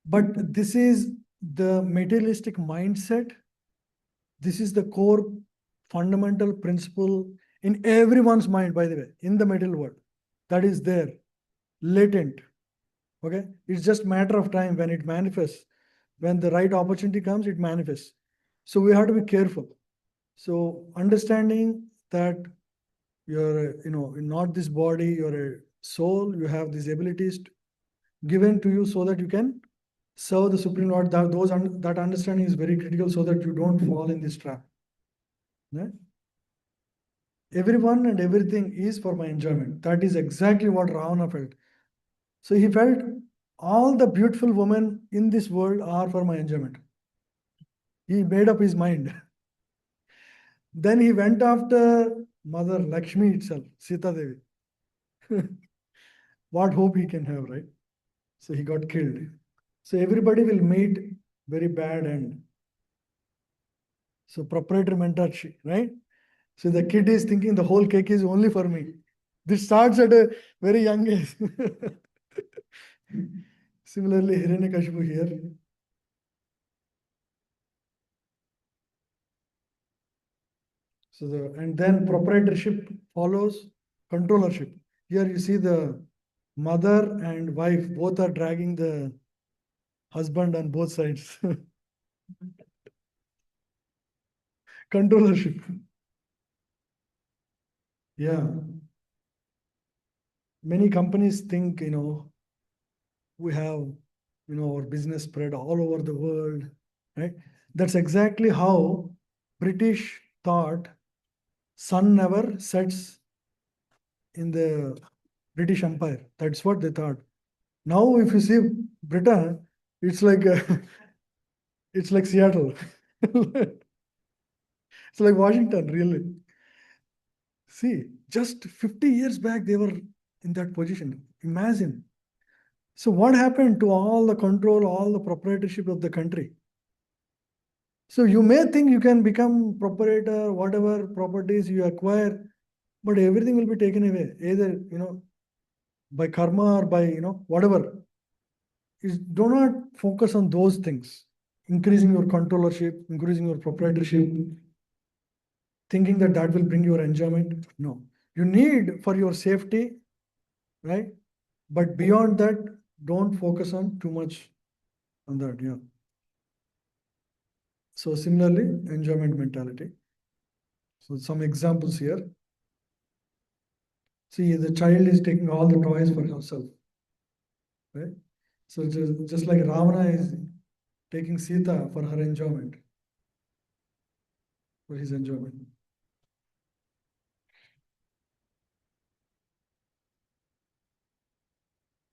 But this is the materialistic mindset. This is the core fundamental principle in everyone's mind, by the way, in the material world. That is there, latent. Okay? It's just matter of time when it manifests. When the right opportunity comes, it manifests. So we have to be careful. So understanding that you're, not this body, you're a soul, you have these abilities given to you so that you can serve the Supreme Lord. That understanding is very critical so that you don't fall in this trap. Yeah? Everyone and everything is for my enjoyment. That is exactly what Ravana felt. So he felt all the beautiful women in this world are for my enjoyment. He made up his mind. Then he went after Mother Lakshmi itself, Sita Devi. What hope he can have, right? So he got killed. So everybody will meet very bad end. So proprietary mentorship, right? So the kid is thinking the whole cake is only for me. This starts at a very young age. Similarly, Hiranyakashipu here. So and then proprietorship follows controllership. Here you see the mother and wife both are dragging the husband on both sides. Controllership. Yeah. Many companies think, we have, our business spread all over the world, right? That's exactly how British thought sun never sets in the British Empire. That's what they thought. Now, if you see Britain, it's like it's like Seattle. It's like Washington, really. See, just 50 years back, they were in that position. Imagine. So what happened to all the control, all the proprietorship of the country? So you may think you can become proprietor, whatever properties you acquire, but everything will be taken away, either, by karma or by, whatever. Do not focus on those things. Increasing your controllership, increasing your proprietorship, thinking that that will bring your enjoyment. No, you need for your safety, right? But beyond that, don't focus on too much on that. Yeah. So similarly, enjoyment mentality. So some examples here. See, the child is taking all the toys for herself, right? So just like Ravana is taking Sita for her enjoyment, for his enjoyment.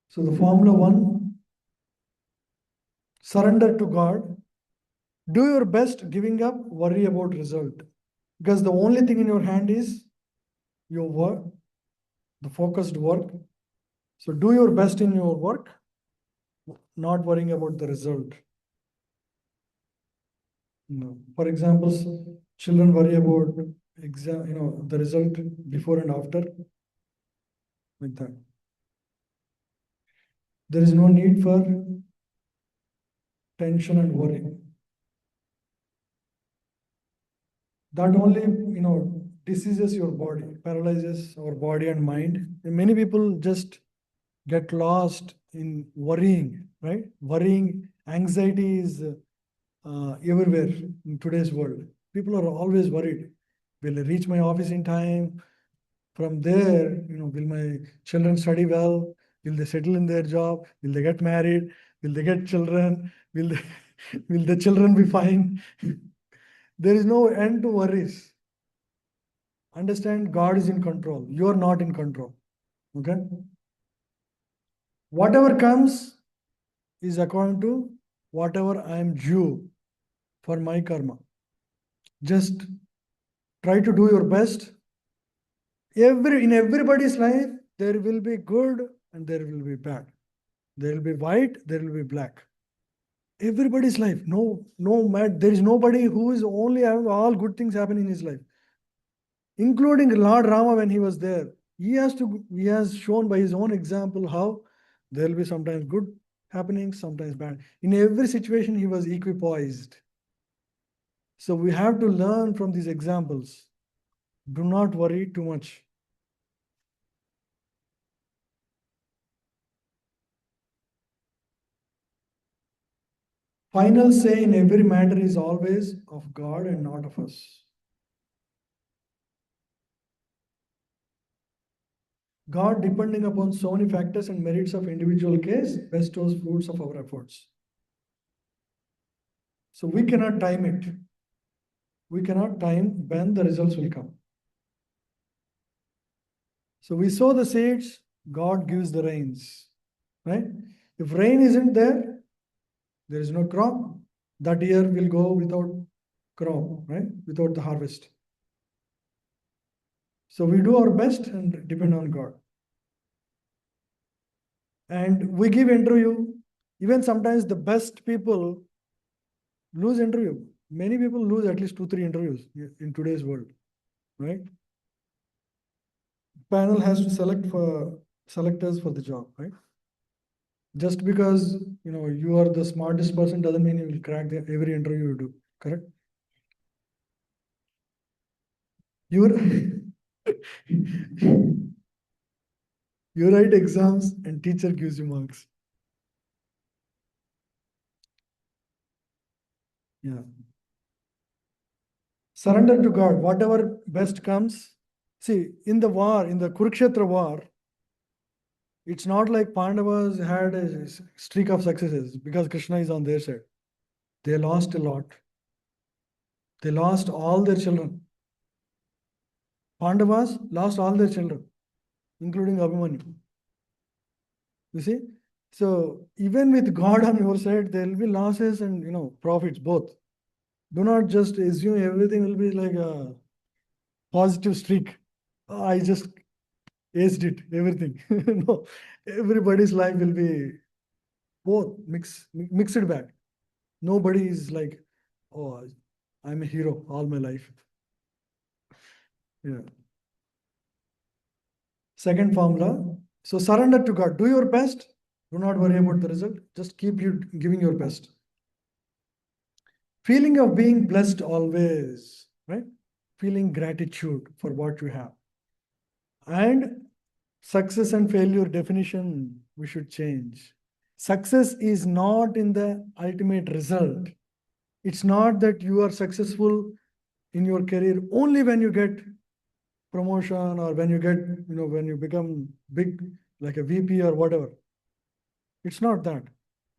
So the Formula One, surrender to God, do your best, giving up, worry about result. Because the only thing in your hand is your work, the focused work. So do your best in your work, not worrying about the result. No. For example, children worry about exam, the result before and after, like that. There is no need for tension and worry. That only, diseases your body, paralyzes our body and mind. And many people just get lost in worrying, right? Worrying, anxiety is everywhere in today's world. People are always worried. Will I reach my office in time? From there, will my children study well? Will they settle in their job? Will they get married? Will they get children? Will they, will the children be fine? There is no end to worries. Understand, God is in control. You are not in control. Okay? Whatever comes is according to whatever I am due for my karma. Just try to do your best. In everybody's life, there will be good and there will be bad. There will be white, there will be black. Everybody's life. No matter, there is nobody who is only having all good things happen in his life, including Lord Rama when he was there. He has shown by his own example how there will be sometimes good happening, sometimes bad. In every situation, he was equipoised. So we have to learn from these examples. Do not worry too much. Final say in every matter is always of God and not of us. God, depending upon so many factors and merits of individual case, bestows fruits of our efforts. So we cannot time it. We cannot time when the results will come. So we sow the seeds, God gives the rains, right? If rain isn't there, there is no crop. That year will go without crop, right? Without the harvest. So we do our best and depend on God. And we give interview. Even sometimes the best people lose interview. Many people lose at least 2-3 interviews in today's world, right? Panel has to select us for the job, right? Just because you are the smartest person doesn't mean you will crack every interview you do, correct? You you write exams and teacher gives you marks. Yeah. Surrender to God. Whatever best comes. See, in the war, in the Kurukshetra war, it's not like Pandavas had a streak of successes because Krishna is on their side. They lost a lot. They lost all their children. Pandavas lost all their children, including Abhimanyu. You see? So even with God on your side, there will be losses and profits both. Do not just assume everything will be like a positive streak. I just aced it, everything. No, everybody's life will be both mixed bag. Nobody is like, oh, I'm a hero all my life. Yeah. Second formula. So surrender to God. Do your best. Do not worry about the result. Just keep you giving your best. Feeling of being blessed always, right? Feeling gratitude for what you have. And success and failure definition we should change. Success is not in the ultimate result. It's not that you are successful in your career only when you get promotion, or when you get, when you become big, like a VP or whatever. It's not that.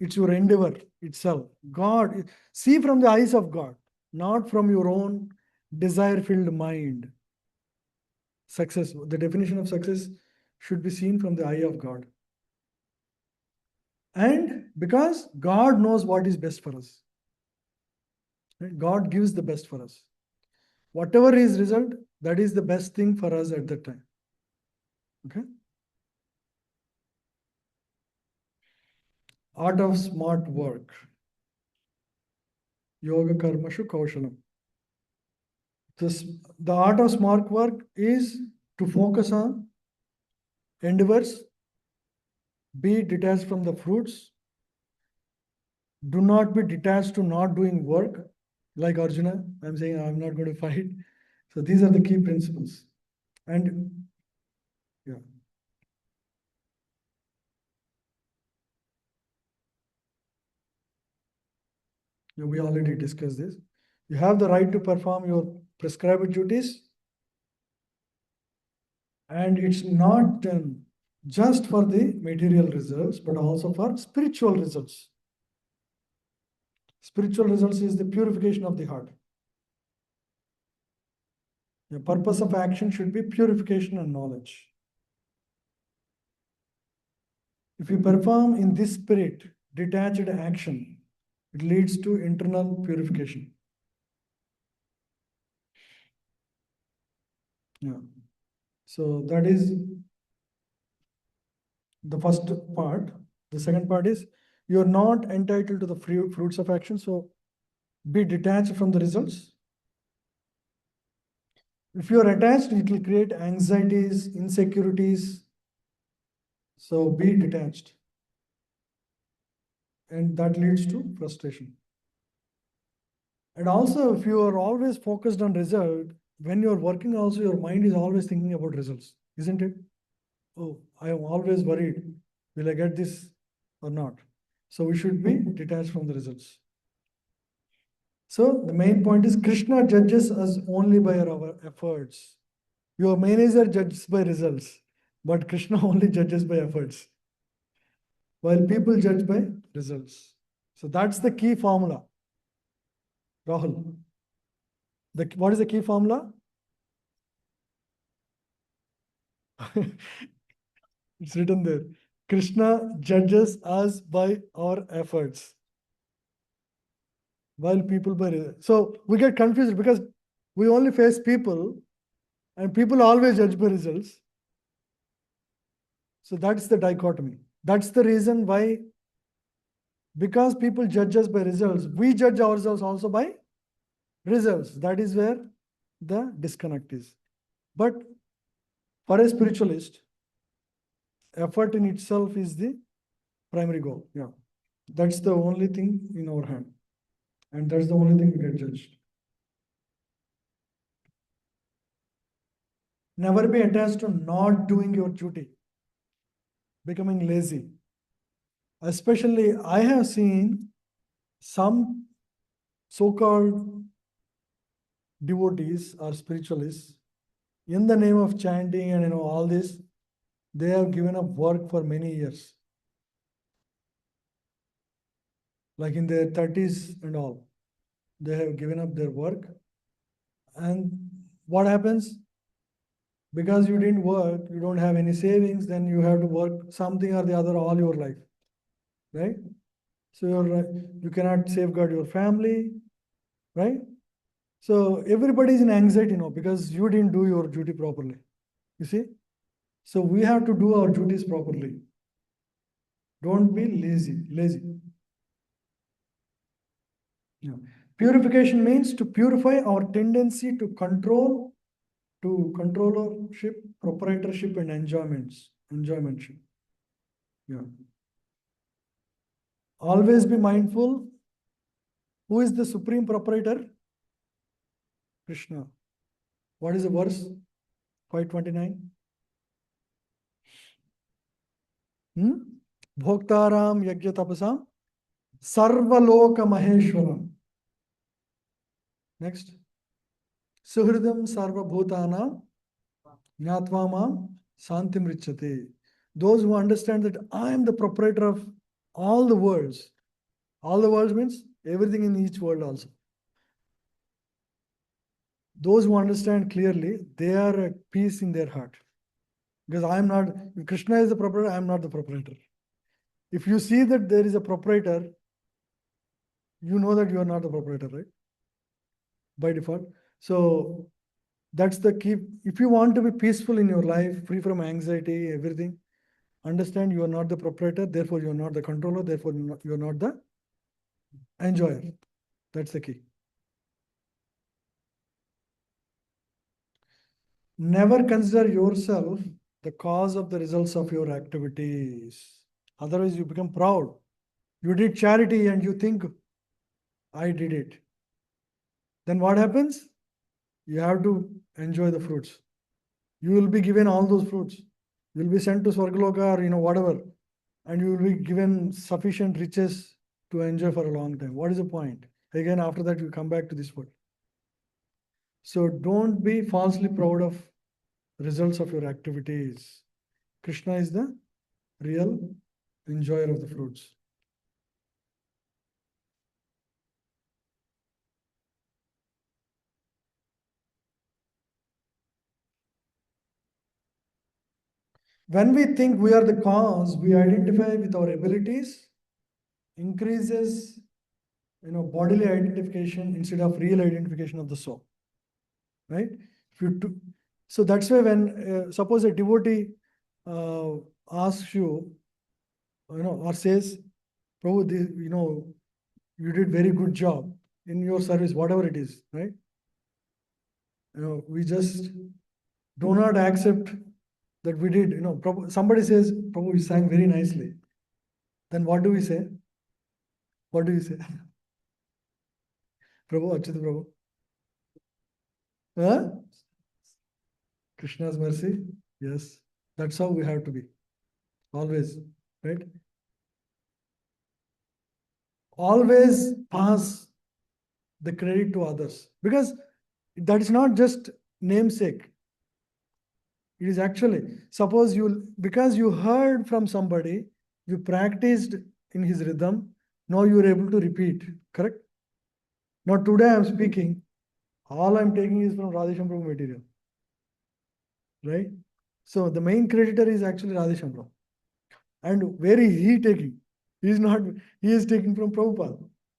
It's your endeavor itself. God, see from the eyes of God, not from your own desire-filled mind. Success, the definition of success should be seen from the eye of God. And because God knows what is best for us. Right? God gives the best for us. Whatever is result, that is the best thing for us at that time. Okay? Art of smart work. Yoga karmashu kaushalam. The art of smart work is to focus on endeavors, be detached from the fruits, do not be detached to not doing work. Like Arjuna, I'm saying I'm not going to fight. So these are the key principles. And yeah. We already discussed this. You have the right to perform your prescribed duties. And it's not done just for the material results, but also for spiritual results. Spiritual results is the purification of the heart. The purpose of action should be purification and knowledge. If you perform in this spirit, detached action, it leads to internal purification. Yeah. So that is the first part. The second part is you are not entitled to the fruits of action. So be detached from the results. If you are attached, it will create anxieties, insecurities. So be detached. And that leads to frustration. And also, if you are always focused on result, when you are working also, your mind is always thinking about results, isn't it? Oh, I am always worried. Will I get this or not? So we should be detached from the results. So the main point is Krishna judges us only by our efforts. Your manager judges by results, but Krishna only judges by efforts, while people judge by results. So that's the key formula. Rahul, what is the key formula? It's written there. Krishna judges us by our efforts, while people by results. So we get confused because we only face people, and people always judge by results. So that's the dichotomy. That's the reason why, because people judge us by results, we judge ourselves also by results. That is where the disconnect is. But for a spiritualist, effort in itself is the primary goal. Yeah. That's the only thing in our hand. And that's the only thing we get judged. Never be attached to not doing your duty, becoming lazy. Especially, I have seen some so-called devotees or spiritualists, in the name of chanting and all this, they have given up work for many years. Like in their 30s and all, they have given up their work. And what happens? Because you didn't work, you don't have any savings, then you have to work something or the other all your life, right? So you cannot safeguard your family, right? So everybody is in anxiety now because you didn't do your duty properly. You see? So we have to do our duties properly. Don't be lazy. Yeah. Purification means to purify our tendency to controllership, proprietorship, and enjoymentship. Yeah. Always be mindful. Who is the supreme proprietor? Krishna. What is the verse? 529. Bhoktaram yajna tapasam sarvaloka maheshwaram. Next. Suhridam sarvabhutanam Jnatva mam santim richate. Those who understand that I am the proprietor of all the worlds. All the worlds means everything in each world also. Those who understand clearly, they are at peace in their heart. Because I am not, if Krishna is the proprietor, I am not the proprietor. If you see that there is a proprietor, you know that you are not the proprietor, right? By default. So that's the key. If you want to be peaceful in your life, free from anxiety, everything, understand you are not the proprietor, therefore you are not the controller, therefore you are not the enjoyer. That's the key. Never consider yourself the cause of the results of your activities. Otherwise, you become proud. You did charity and you think, I did it. Then what happens? You have to enjoy the fruits. You will be given all those fruits. You will be sent to Swargaloka or whatever, and you will be given sufficient riches to enjoy for a long time. What is the point? Again, after that, you come back to this world. So don't be falsely proud of results of your activities. Krishna is the real enjoyer of the fruits. When we think we are the cause, we identify with our abilities, increases bodily identification instead of real identification of the soul. Right? If you so that's why when suppose a devotee asks you, or says, Prabhu, you did very good job in your service, whatever it is, right? We just do not accept that we did. Somebody says, Prabhu, you sang very nicely. Then what do we say? What do you say? Prabhu, Achyut Prabhu. Huh? Krishna's mercy. Yes. That's how we have to be. Always. Right? Always pass the credit to others. Because that is not just namesake. It is actually, suppose because you heard from somebody, you practiced in his rhythm, now you are able to repeat. Correct? Now today I am speaking, all I am taking is from Radhesham Prabhu material. Right? So the main creditor is actually Radhesham Prabhu. And where is he taking? He is taking from Prabhupada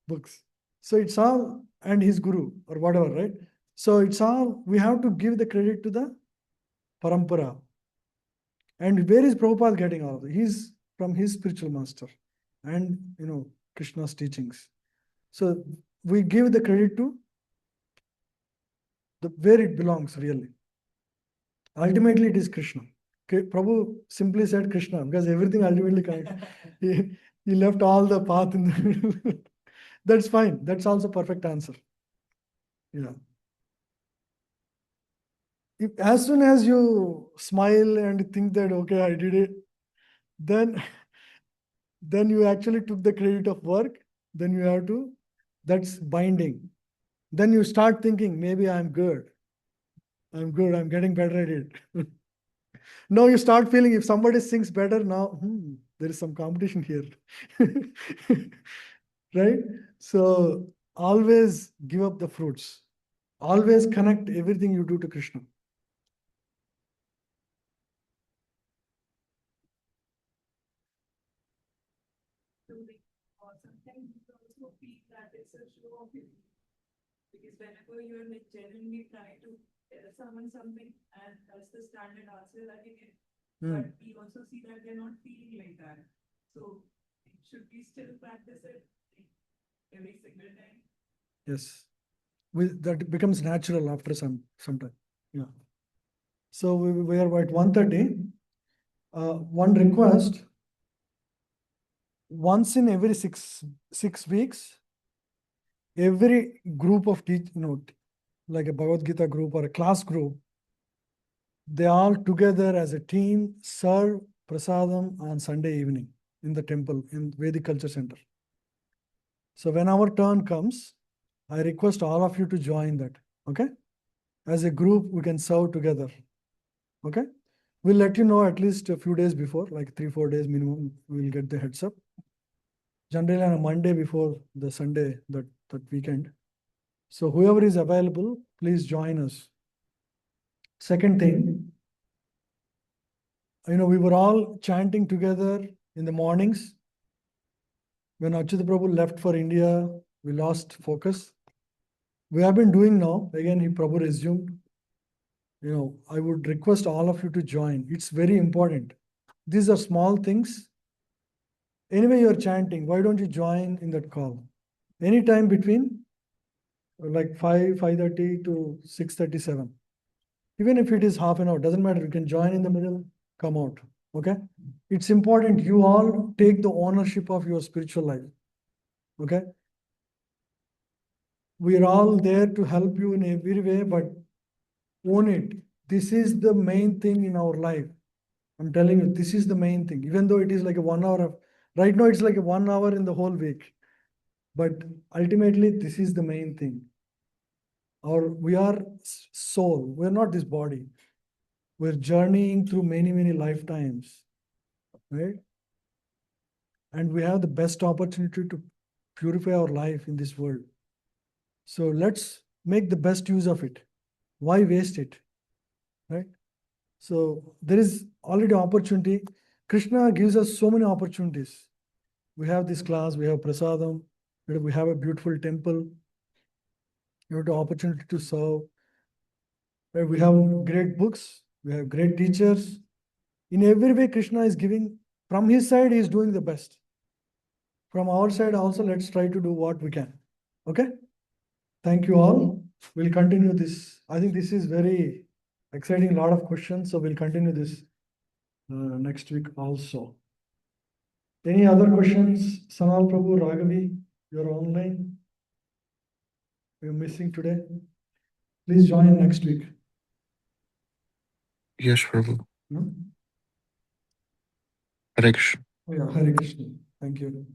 books. So it's all, and his guru or whatever, right? So it's all, we have to give the credit to the parampara. And where is Prabhupada getting all of it? He's from his spiritual master and, Krishna's teachings. So we give the credit to where it belongs really. Ultimately, it is Krishna. Prabhu simply said Krishna because everything ultimately connects. He left all the path in the middle. That's fine. That's also perfect answer. Yeah. As soon as you smile and think that, okay, I did it, then you actually took the credit of work. Then you have to, that's binding. Then you start thinking, maybe I'm good. I'm good. I'm getting better at it. Now you start feeling if somebody sings better now, there is some competition here. Right? So always give up the fruits. Always connect everything you do to Krishna. Or sometimes you also feel that it's a show of you. Because whenever you're like genuinely trying to tell someone something and that's the standard answer that you get, but we also see that they're not feeling like that. So should we still practice it every single time? Yes. That becomes natural after some time. Yeah. So we are at 1:30. One request. Once in every six weeks, every group of like a Bhagavad Gita group or a class group, they all together as a team serve prasadam on Sunday evening in the temple in Vedic Culture Center. So when our turn comes, I request all of you to join that. Okay? As a group, we can serve together. Okay? We'll let you know at least a few days before, like 3-4 days minimum, we'll get the heads up. Generally on a Monday before the Sunday, that weekend. So whoever is available, please join us. Second thing, we were all chanting together in the mornings. When Achyuta Prabhu left for India, we lost focus. We have been doing now. Again, Prabhu resumed. I would request all of you to join. It's very important. These are small things. Anyway, you're chanting. Why don't you join in that call? Anytime between like 5:30 to 6:37. Even if it is half an hour, doesn't matter. You can join in the middle, come out. Okay? It's important you all take the ownership of your spiritual life. Okay? We are all there to help you in every way, but own it. This is the main thing in our life. I'm telling you, this is the main thing. Even though it is like a 1 hour right now it's like a 1 hour in the whole week. But ultimately, this is the main thing. We are soul. We're not this body. We're journeying through many, many lifetimes. Right? And we have the best opportunity to purify our life in this world. So let's make the best use of it. Why waste it? Right? So there is already opportunity. Krishna gives us so many opportunities. We have this class, we have prasadam, we have a beautiful temple, we have the opportunity to serve. Right? We have great books, we have great teachers. In every way, Krishna is giving, from his side, he is doing the best. From our side also, let's try to do what we can. Okay? Thank you all. We'll continue this. I think this is very exciting, a lot of questions. So we'll continue this next week also. Any other questions? Sanal Prabhu, Raghavi, you're online. You're missing today. Please join next week. Yes, Prabhu. No? Hare Krishna. Oh, yeah, Hare Krishna. Thank you.